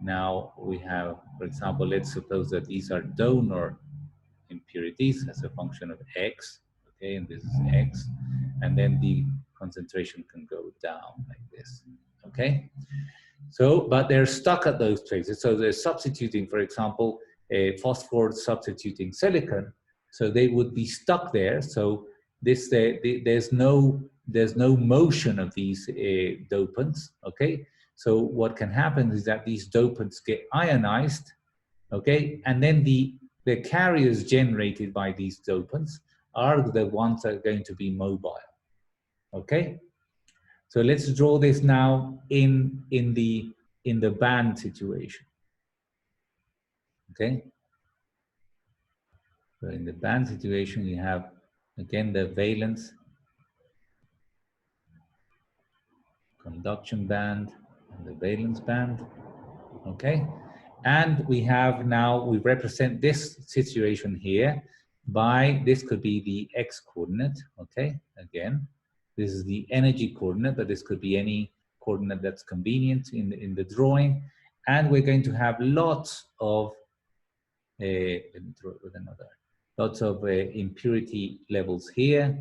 now we have, for example, let's suppose that these are donor impurities as a function of x, okay, and this is x, and then the concentration can go down like this, okay? So, but they're stuck at those places. So they're substituting, for example, a phosphor substituting silicon. So they would be stuck there. So this there's no motion of these dopants. Okay. So what can happen is that these dopants get ionized. Okay, and then the carriers generated by these dopants are the ones that are going to be mobile. Okay. So let's draw this now in the band situation. Okay. So in the band situation, you have again the valence conduction band and the valence band. Okay. And we have now, we represent this situation here by, this could be the x coordinate, okay? Again, this is the energy coordinate, but this could be any coordinate that's convenient in the drawing. And we're going to have lots of, let me draw it with another, lots of impurity levels here.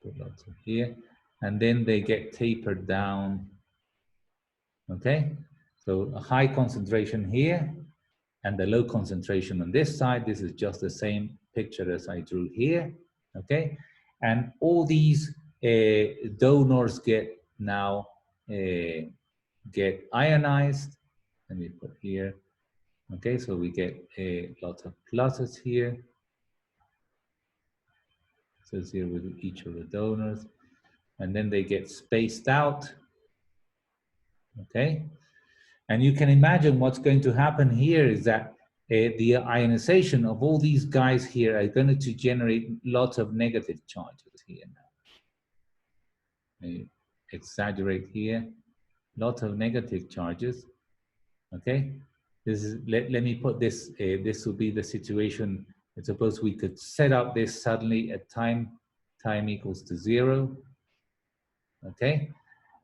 Put lots of here. And then they get tapered down, okay? So a high concentration here, and the low concentration on this side. This is just the same picture as I drew here, okay? And all these donors get now get ionized. Let me put here, okay? So we get lots of pluses here. So it's here with each of the donors, and then they get spaced out, okay? And you can imagine what's going to happen here is that the ionization of all these guys here are going to generate lots of negative charges here now. I exaggerate here, lots of negative charges, okay? This is, let me put this, this will be the situation. Suppose we could set up this suddenly at time equals to 0, okay?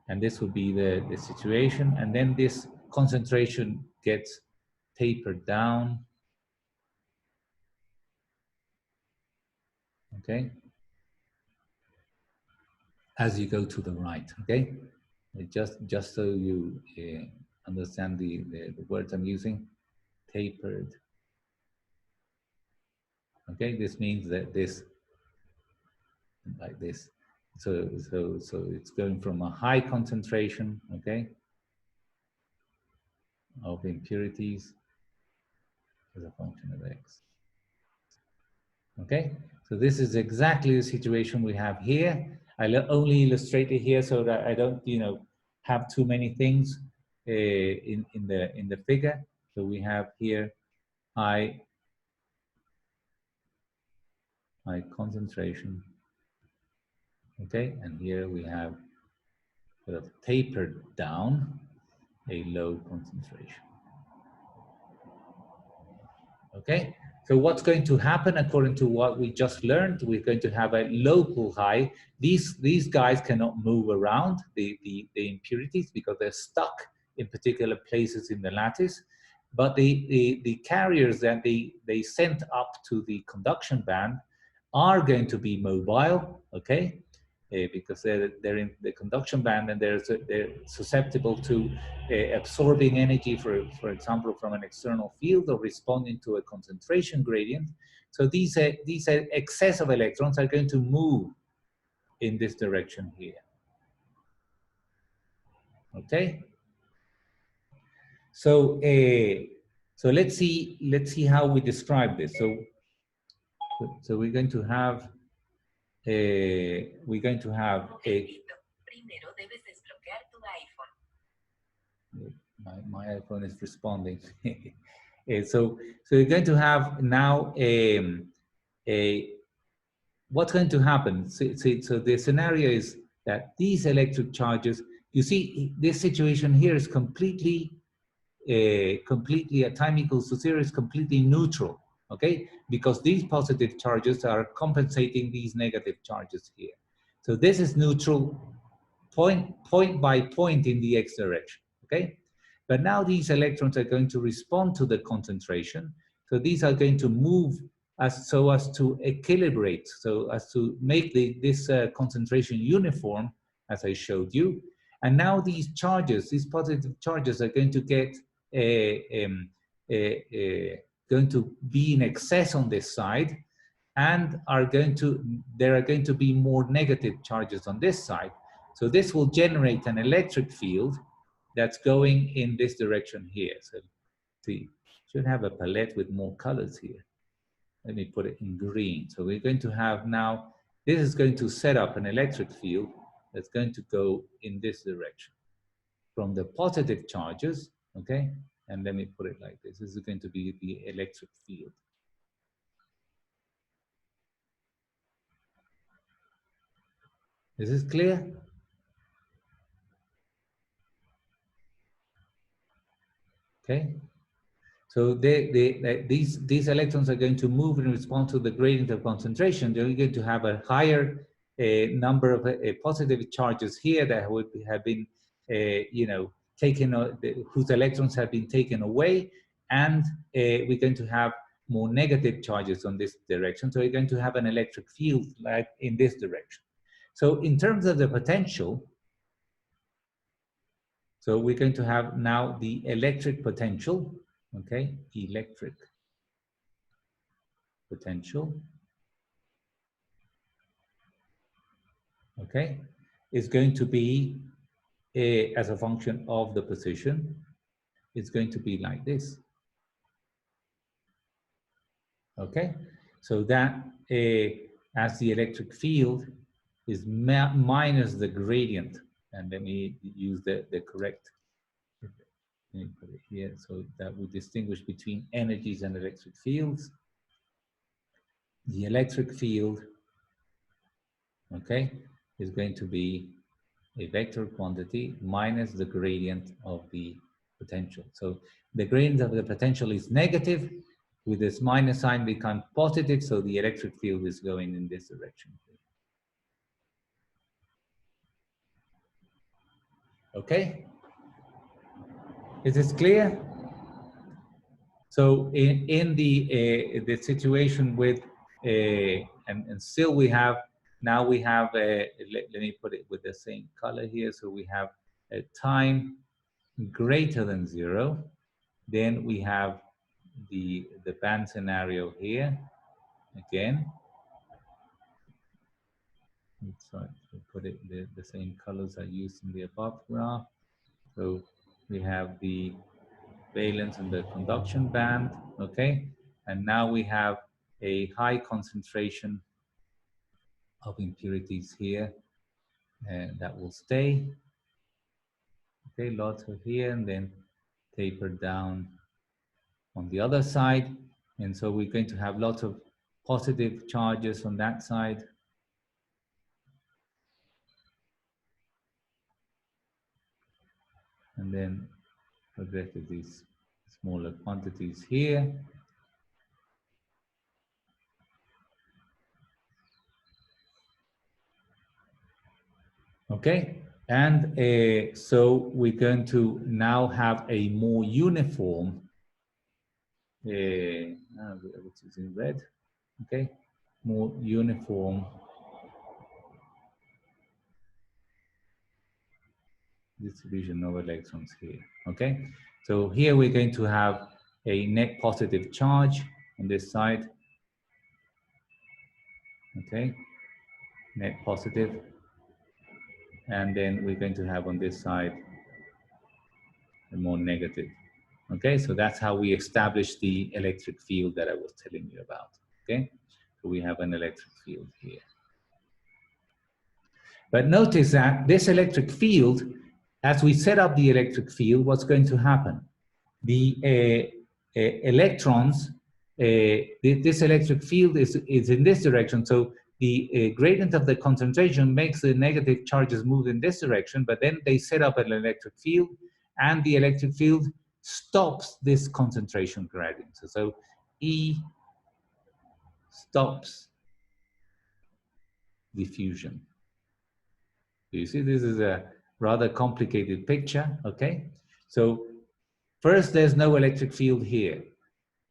And this would be the situation. And then this concentration gets tapered down, okay, as you go to the right, okay? Just so you understand the words I'm using, tapered, okay? This means that this, like this, so it's going from a high concentration, okay, of impurities as a function of x. Okay, so this is exactly the situation we have here. I only illustrate it here so that I don't, have too many things in the figure. So we have here high concentration. Okay, and here we have sort of tapered down a low concentration. Okay, so what's going to happen according to what we just learned? We're going to have a local high. These guys cannot move around, the impurities, because they're stuck in particular places in the lattice. But the carriers that they sent up to the conduction band are going to be mobile, okay? Because they're in the conduction band, and they're susceptible to absorbing energy, for example, from an external field, or responding to a concentration gradient. So these excess of electrons are going to move in this direction here. Okay. So so let's see how we describe this. So we're going to have a my iPhone is responding. So you're going to have now what's going to happen. So the scenario is that these electric charges, you see, this situation here is completely at time equals to 0 is completely neutral, okay? Because these positive charges are compensating these negative charges here. So this is neutral point by point in the x direction, okay? But now these electrons are going to respond to the concentration. So these are going to move so as to equilibrate, so as to make this concentration uniform, as I showed you. And now these charges, these positive charges, are going to get going to be in excess on this side, and there are going to be more negative charges on this side. So this will generate an electric field that's going in this direction here. So see, should have a palette with more colors here. Let me put it in green. So we're going to have now, this is going to set up an electric field that's going to go in this direction from the positive charges, okay? And let me put it like this. This is going to be the electric field. Is this clear? Okay. So these electrons are going to move in response to the gradient of concentration. They're going to have a higher number of positive charges here that would have been, you know, taken, whose electrons have been taken away, and we're going to have more negative charges on this direction. So we're going to have an electric field like in this direction. So in terms of the potential, so we're going to have now the electric potential, okay, electric potential, okay, is going to be as a function of the position. It's going to be like this, okay? So that as the electric field is minus the gradient, and let me use the correct, let me put it here, so that we distinguish between energies and electric fields. The electric field, okay, is going to be a vector quantity minus the gradient of the potential. So the gradient of the potential is negative. With this minus sign become positive, so the electric field is going in this direction. Okay? Is this clear? So in the situation with, and still we have, now we have, let me put it with the same color here. So we have a time greater than 0. Then we have the band scenario here again. Let's try to put it the same colors I used in the above graph. So we have the valence and the conduction band, okay? And now we have a high concentration of impurities here, and that will stay. Okay, lots of here, and then taper down on the other side. And so we're going to have lots of positive charges on that side. And then progressive these smaller quantities here. Okay, and so we're going to now have a more uniform, which is in red, okay, more uniform distribution of electrons here, okay? So here we're going to have a net positive charge on this side, okay, net positive, and then we're going to have on this side a more negative. Okay, so that's how we establish the electric field that I was telling you about. Okay, so we have an electric field here. But notice that this electric field, as we set up the electric field, what's going to happen? The electrons, this electric field is in this direction. So the gradient of the concentration makes the negative charges move in this direction, but then they set up an electric field, and the electric field stops this concentration gradient. So E stops diffusion. You see, this is a rather complicated picture, okay? So first, there's no electric field here.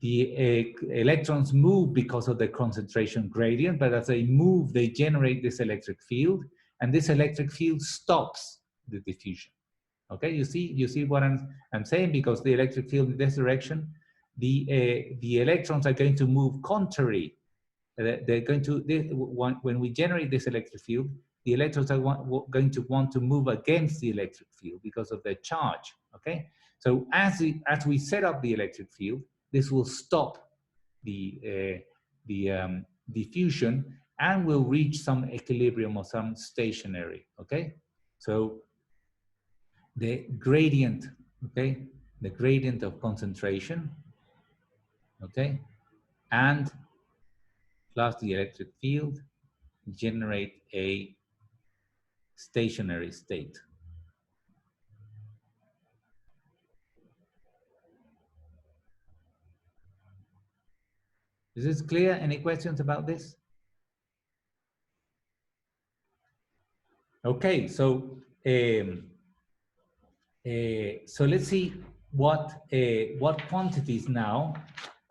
The electrons move because of the concentration gradient, but as they move, they generate this electric field, and this electric field stops the diffusion. Okay, you see what I'm saying? Because the electric field in this direction, the electrons are going to move contrary. They're going to, when we generate this electric field, the electrons are going to want to move against the electric field because of their charge. Okay, so as we set up the electric field, this will stop the diffusion and will reach some equilibrium or some stationary. Okay, so the gradient, okay, the gradient of concentration, okay, and plus the electric field generate a stationary state. Is this clear? Any questions about this? Okay, so so let's see what quantities now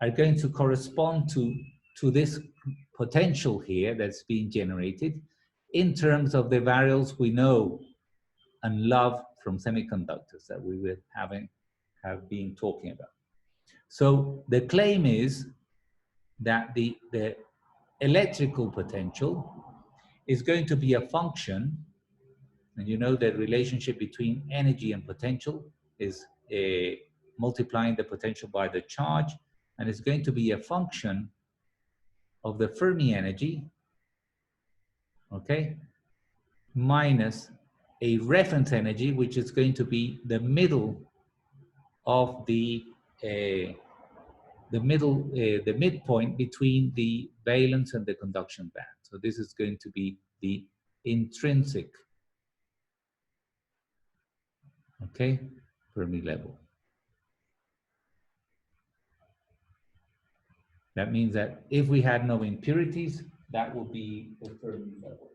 are going to correspond to this potential here that's being generated in terms of the variables we know and love from semiconductors that we have been talking about. So the claim is that the electrical potential is going to be a function, and you know the relationship between energy and potential is multiplying the potential by the charge, and it's going to be a function of the Fermi energy, okay, minus a reference energy, which is going to be the middle of the midpoint between the valence and the conduction band. So this is going to be the intrinsic, okay, Fermi level. That means that if we had no impurities, that would be the Fermi level.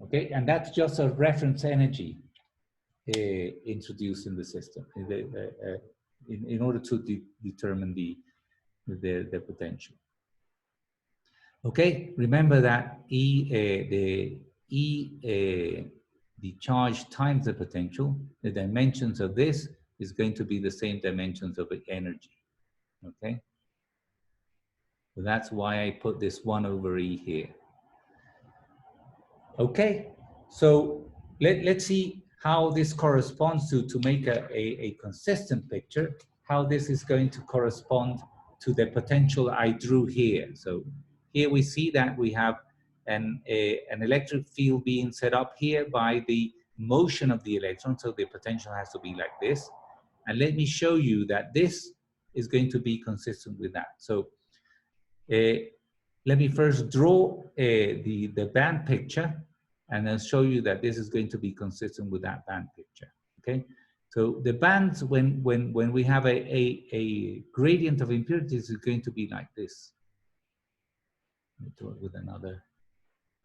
Okay, and that's just a reference energy introduced in the system in order to determine the potential. Okay, remember that the charge times the potential, the dimensions of this is going to be the same dimensions of the energy. Okay, so that's why I put this 1 over E here. Okay, so let's see how this corresponds to make a consistent picture, how this is going to correspond to the potential I drew here. So here we see that we have an electric field being set up here by the motion of the electron, so the potential has to be like this. And let me show you that this is going to be consistent with that. So let me first draw the band picture, and then show you that this is going to be consistent with that band picture. Okay, so the bands, when we have a gradient of impurities, is going to be like this. Let me draw it with another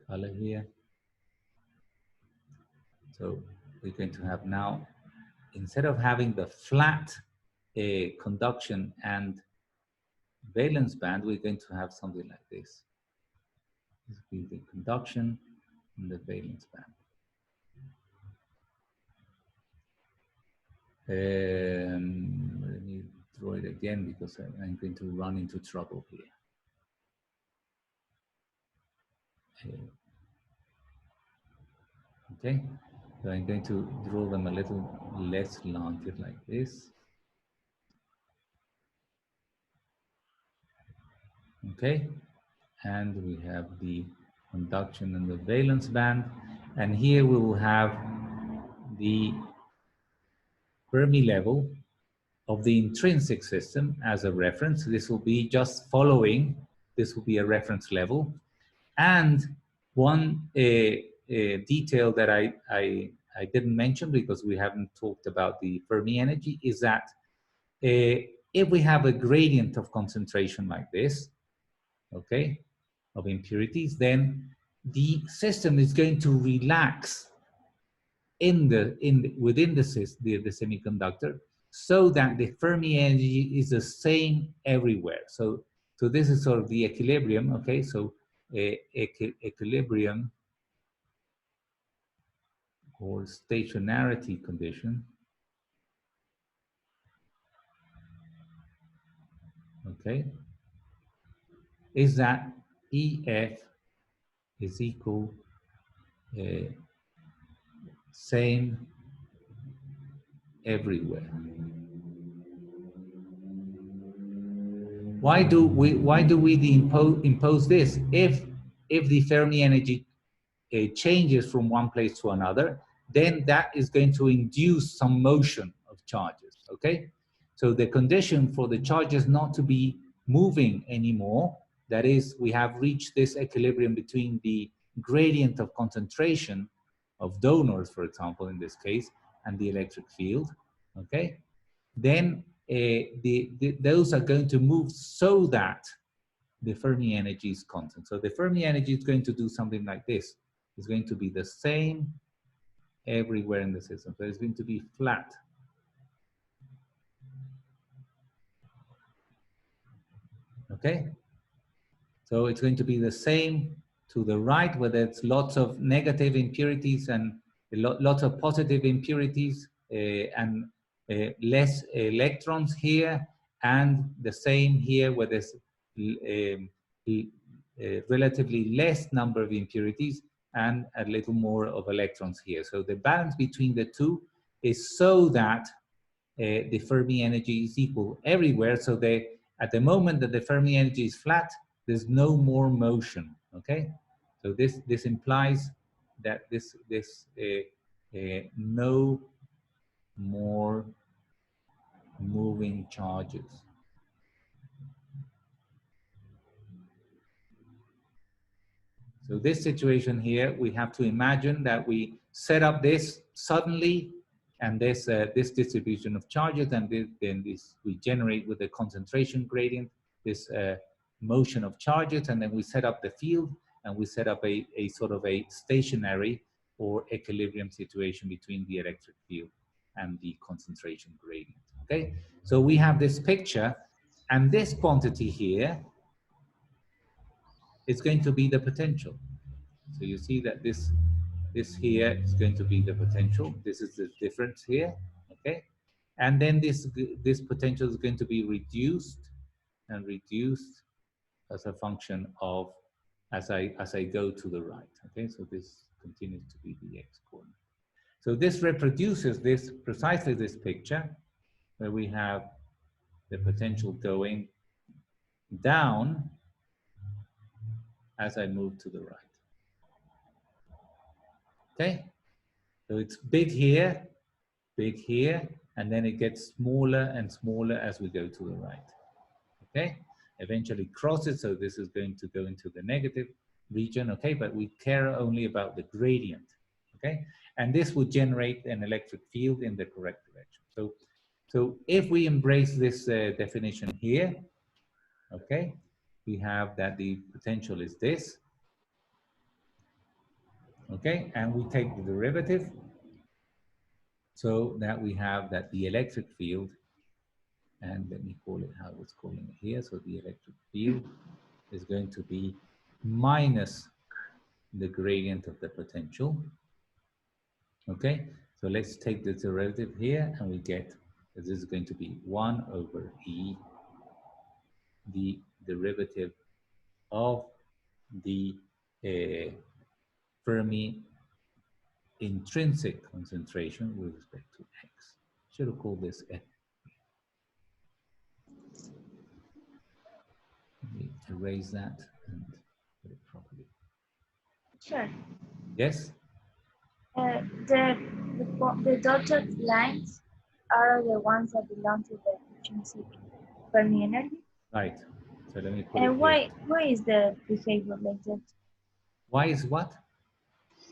color here. So we're going to have now, instead of having the flat conduction and valence band, we're going to have something like this. This will be the conduction and the valence band. Let me draw it again because I'm going to run into trouble here. Okay, so I'm going to draw them a little less larger like this. Okay, and we have the conduction and the valence band, and here we will have the Fermi level of the intrinsic system as a reference. This will be just following, this will be a reference level. And one detail that I didn't mention because we haven't talked about the Fermi energy is that if we have a gradient of concentration like this, okay, of impurities, then the system is going to relax within the semiconductor, so that the Fermi energy is the same everywhere. So this is sort of the equilibrium. Okay, so equilibrium or stationarity condition. Okay, is that EF is equal same everywhere. Why do we impose this? If the Fermi energy changes from one place to another, then that is going to induce some motion of charges. Okay, so the condition for the charges not to be moving anymore, that is, we have reached this equilibrium between the gradient of concentration of donors, for example, in this case, and the electric field. Okay, then those are going to move so that the Fermi energy is constant. So the Fermi energy is going to do something like this. It's going to be the same everywhere in the system. So it's going to be flat. Okay? So it's going to be the same to the right, where there's lots of negative impurities and lots of positive impurities and less electrons here, and the same here where there's relatively less number of impurities and a little more of electrons here. So the balance between the two is so that the Fermi energy is equal everywhere. So at the moment that the Fermi energy is flat, there's no more motion. Okay, so this implies that no more moving charges. So this situation here, we have to imagine that we set up this suddenly, and this distribution of charges, and then we generate with the concentration gradient this motion of charges, and then we set up the field, and we set up a sort of a stationary or equilibrium situation between the electric field and the concentration gradient. Okay, so we have this picture, and this quantity here is going to be the potential. So you see that this here is going to be the potential. This is the difference here, okay? And then this potential is going to be reduced and reduced as a function of as I go to the right, okay? So this continues to be the x coordinate. So this reproduces this precisely this picture where we have the potential going down as I move to the right. Okay, so it's big here, and then it gets smaller and smaller as we go to the right. Okay, eventually crosses, so this is going to go into the negative region. Okay, but we care only about the gradient. Okay, and this would generate an electric field in the correct direction. So if we embrace this definition here, okay, we have that the potential is this. Okay, and we take the derivative, so that we have that the electric field, and let me call it how I was calling it here. So the electric field is going to be minus the gradient of the potential. Okay, so let's take the derivative here, and we get that this is going to be 1 over E, the derivative of the Fermi intrinsic concentration with respect to X. Should have called this F. Let me erase that and put it properly. Sure. Yes? The dotted lines are the ones that belong to the intrinsic Fermi energy. Right. So let me put And it why here. is the behavior like that? Why is what?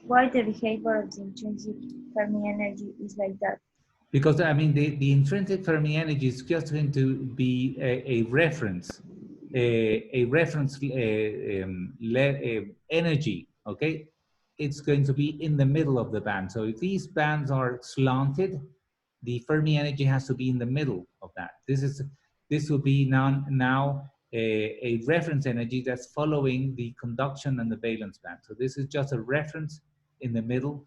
Why the behavior of the intrinsic Fermi energy is like that? Because I mean, the intrinsic Fermi energy is just going to be a reference, energy. Okay, it's going to be in the middle of the band. So if these bands are slanted, the Fermi energy has to be in the middle of that. This will be now a reference energy that's following the conduction and the valence band. So this is just a reference in the middle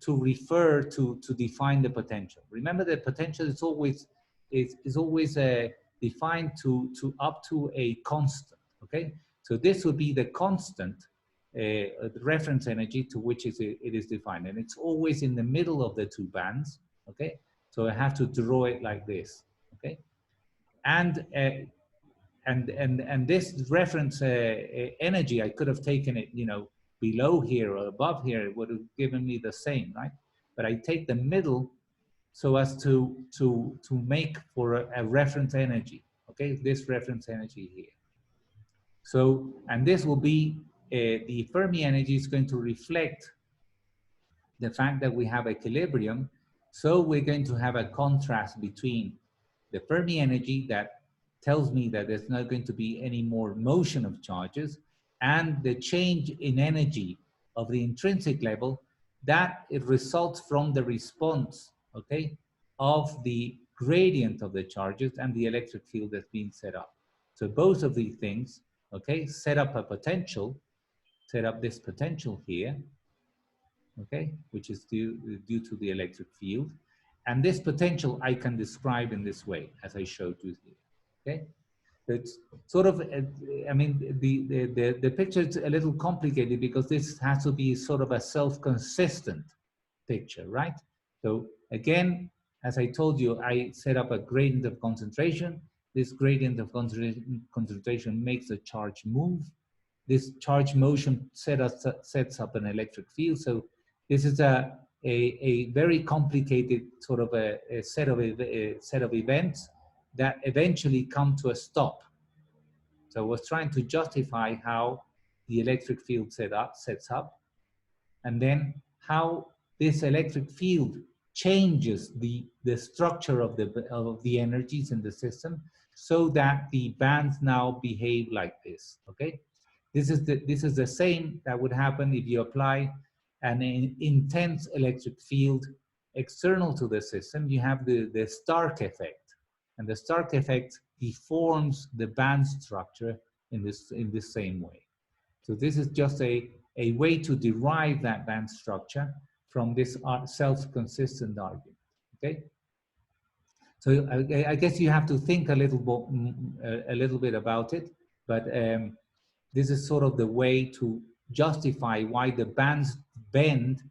to refer to define the potential. Remember, the potential is always defined to up to a constant. Okay, so this would be the constant the reference energy to which it is defined, and it's always in the middle of the two bands. Okay, so I have to draw it like this. Okay, and this reference energy, I could have taken it, you know, below here or above here. It would have given me the same, right? But I take the middle so as to make for a reference energy. Okay, this reference energy here. So, and this will be the Fermi energy is going to reflect the fact that we have equilibrium. So we're going to have a contrast between the Fermi energy that tells me that there's not going to be any more motion of charges, and the change in energy of the intrinsic level, that it results from the response, okay, of the gradient of the charges and the electric field that's being set up. So both of these things, okay, set up a potential, set up this potential here, okay, which is due to the electric field. And this potential I can describe in this way, as I showed you here, okay? It's sort of, I mean, the picture is a little complicated because this has to be sort of a self-consistent picture, right? So again, as I told you, I set up a gradient of concentration. This gradient of concentration makes the charge move. This charge motion sets up an electric field. So this is a very complicated sort of a set of events that eventually come to a stop. So I was trying to justify how the electric field sets up, and then how this electric field changes the structure of the energies in the system so that the bands now behave like this, okay? This is the same that would happen if you apply an intense electric field external to the system. You have the Stark effect, and the Stark effect deforms the band structure in this same way. So this is just a way to derive that band structure from this self-consistent argument, okay? So I guess you have to think a little bit about it, but this is sort of the way to justify why the bands bend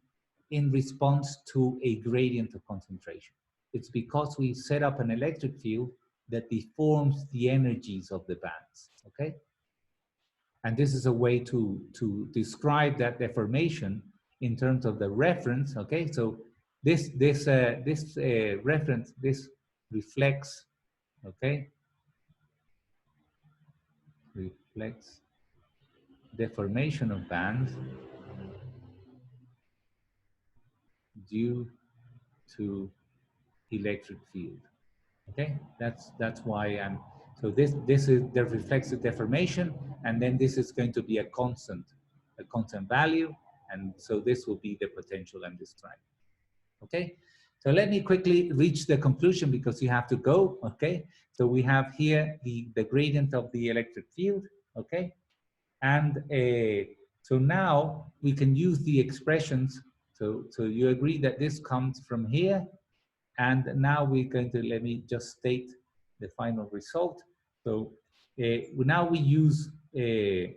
in response to a gradient of concentration. It's because we set up an electric field that deforms the energies of the bands, okay? And this is a way to describe that deformation in terms of the reference, okay? So this reference, this reflects, okay? Reflects deformation of bands due to electric field. Okay, that's why I'm. So this is the reflexive deformation, and then this is going to be a constant value, and so this will be the potential I'm describing. Okay, so let me quickly reach the conclusion because you have to go. Okay, so we have here the gradient of the electric field. Okay, and so now we can use the expressions. So you agree that this comes from here, and now we're going to, let me just state the final result. So now we use the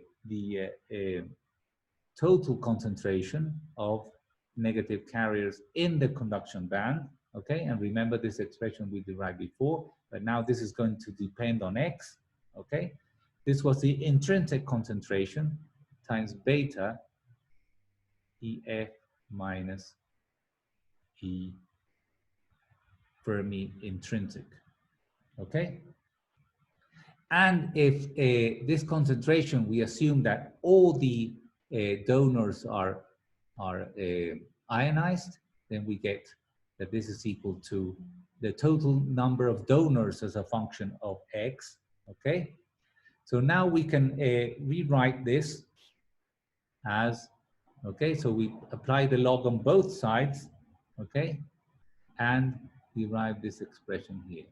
total concentration of negative carriers in the conduction band, okay? And remember this expression we derived before, but now this is going to depend on X, okay? This was the intrinsic concentration times beta EF minus E Fermi intrinsic, okay? And if this concentration, we assume that all the donors are ionized, then we get that this is equal to the total number of donors as a function of X, okay? So now we can rewrite this as, okay, so we apply the log on both sides, okay? And derive this expression here.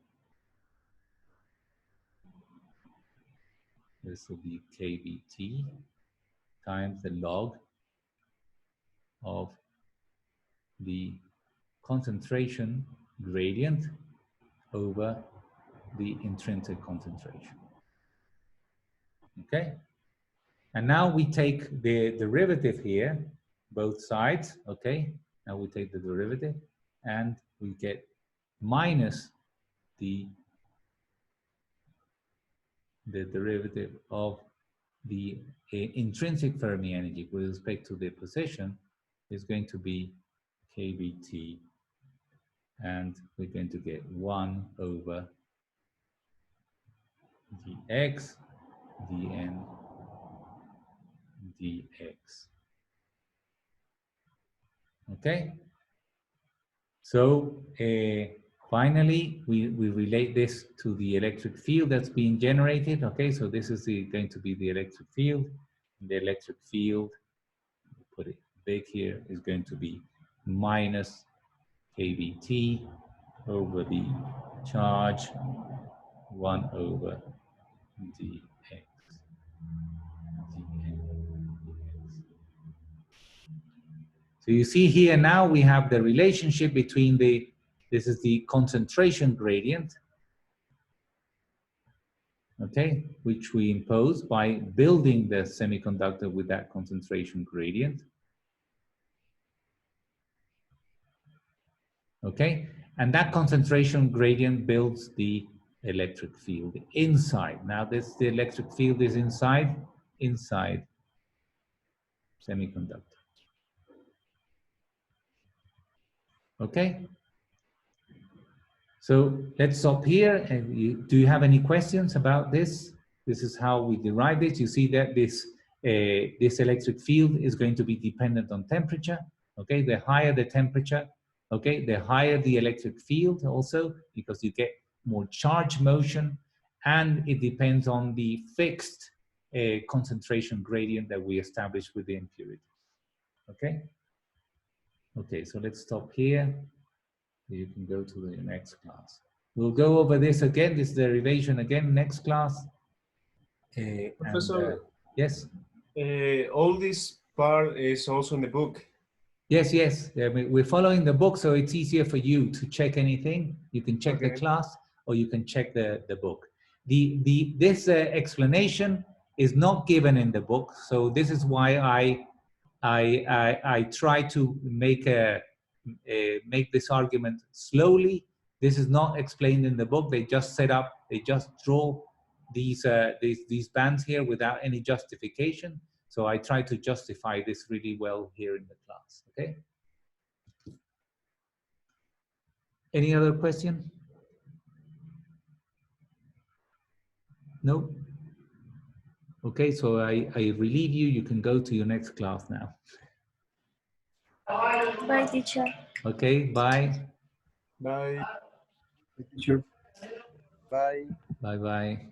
This will be kBt times the log of the concentration gradient over the intrinsic concentration. Okay? And now we take the derivative here, both sides, okay? Now we take the derivative and we get minus the derivative of the intrinsic Fermi energy with respect to the position is going to be kBt, and we're going to get 1 over dx dn dx. Okay, so Finally, we relate this to the electric field that's being generated. Okay, so this is going to be the electric field. The electric field, put it big here, is going to be minus kBt over the charge 1 over dx. So you see here now we have the relationship between this is the concentration gradient, okay, which we impose by building the semiconductor with that concentration gradient. Okay, and that concentration gradient builds the electric field inside. Now the electric field is inside semiconductor. Okay, so let's stop here. And do you have any questions about this? This is how we derive it. You see that this electric field is going to be dependent on temperature. Okay, the higher the temperature, okay, the higher the electric field also, because you get more charge motion, and it depends on the fixed concentration gradient that we establish with the impurity. Okay? Okay, so let's stop here. You can go to the next class. We'll go over this again, this derivation again, next class. Professor, yes? all this part is also in the book. Yes, yes. I mean, we're following the book, so it's easier for you to check anything. You can check the class, or you can check the book. This explanation is not given in the book, so this is why I try to make this argument slowly. This is not explained in the book. They just they just draw these bands here without any justification. So I try to justify this really well here in the class, okay? Any other question? No? Okay, so I relieve you. You can go to your next class now. Bye, teacher. Okay, bye. Bye. Teacher. Bye. Bye-bye.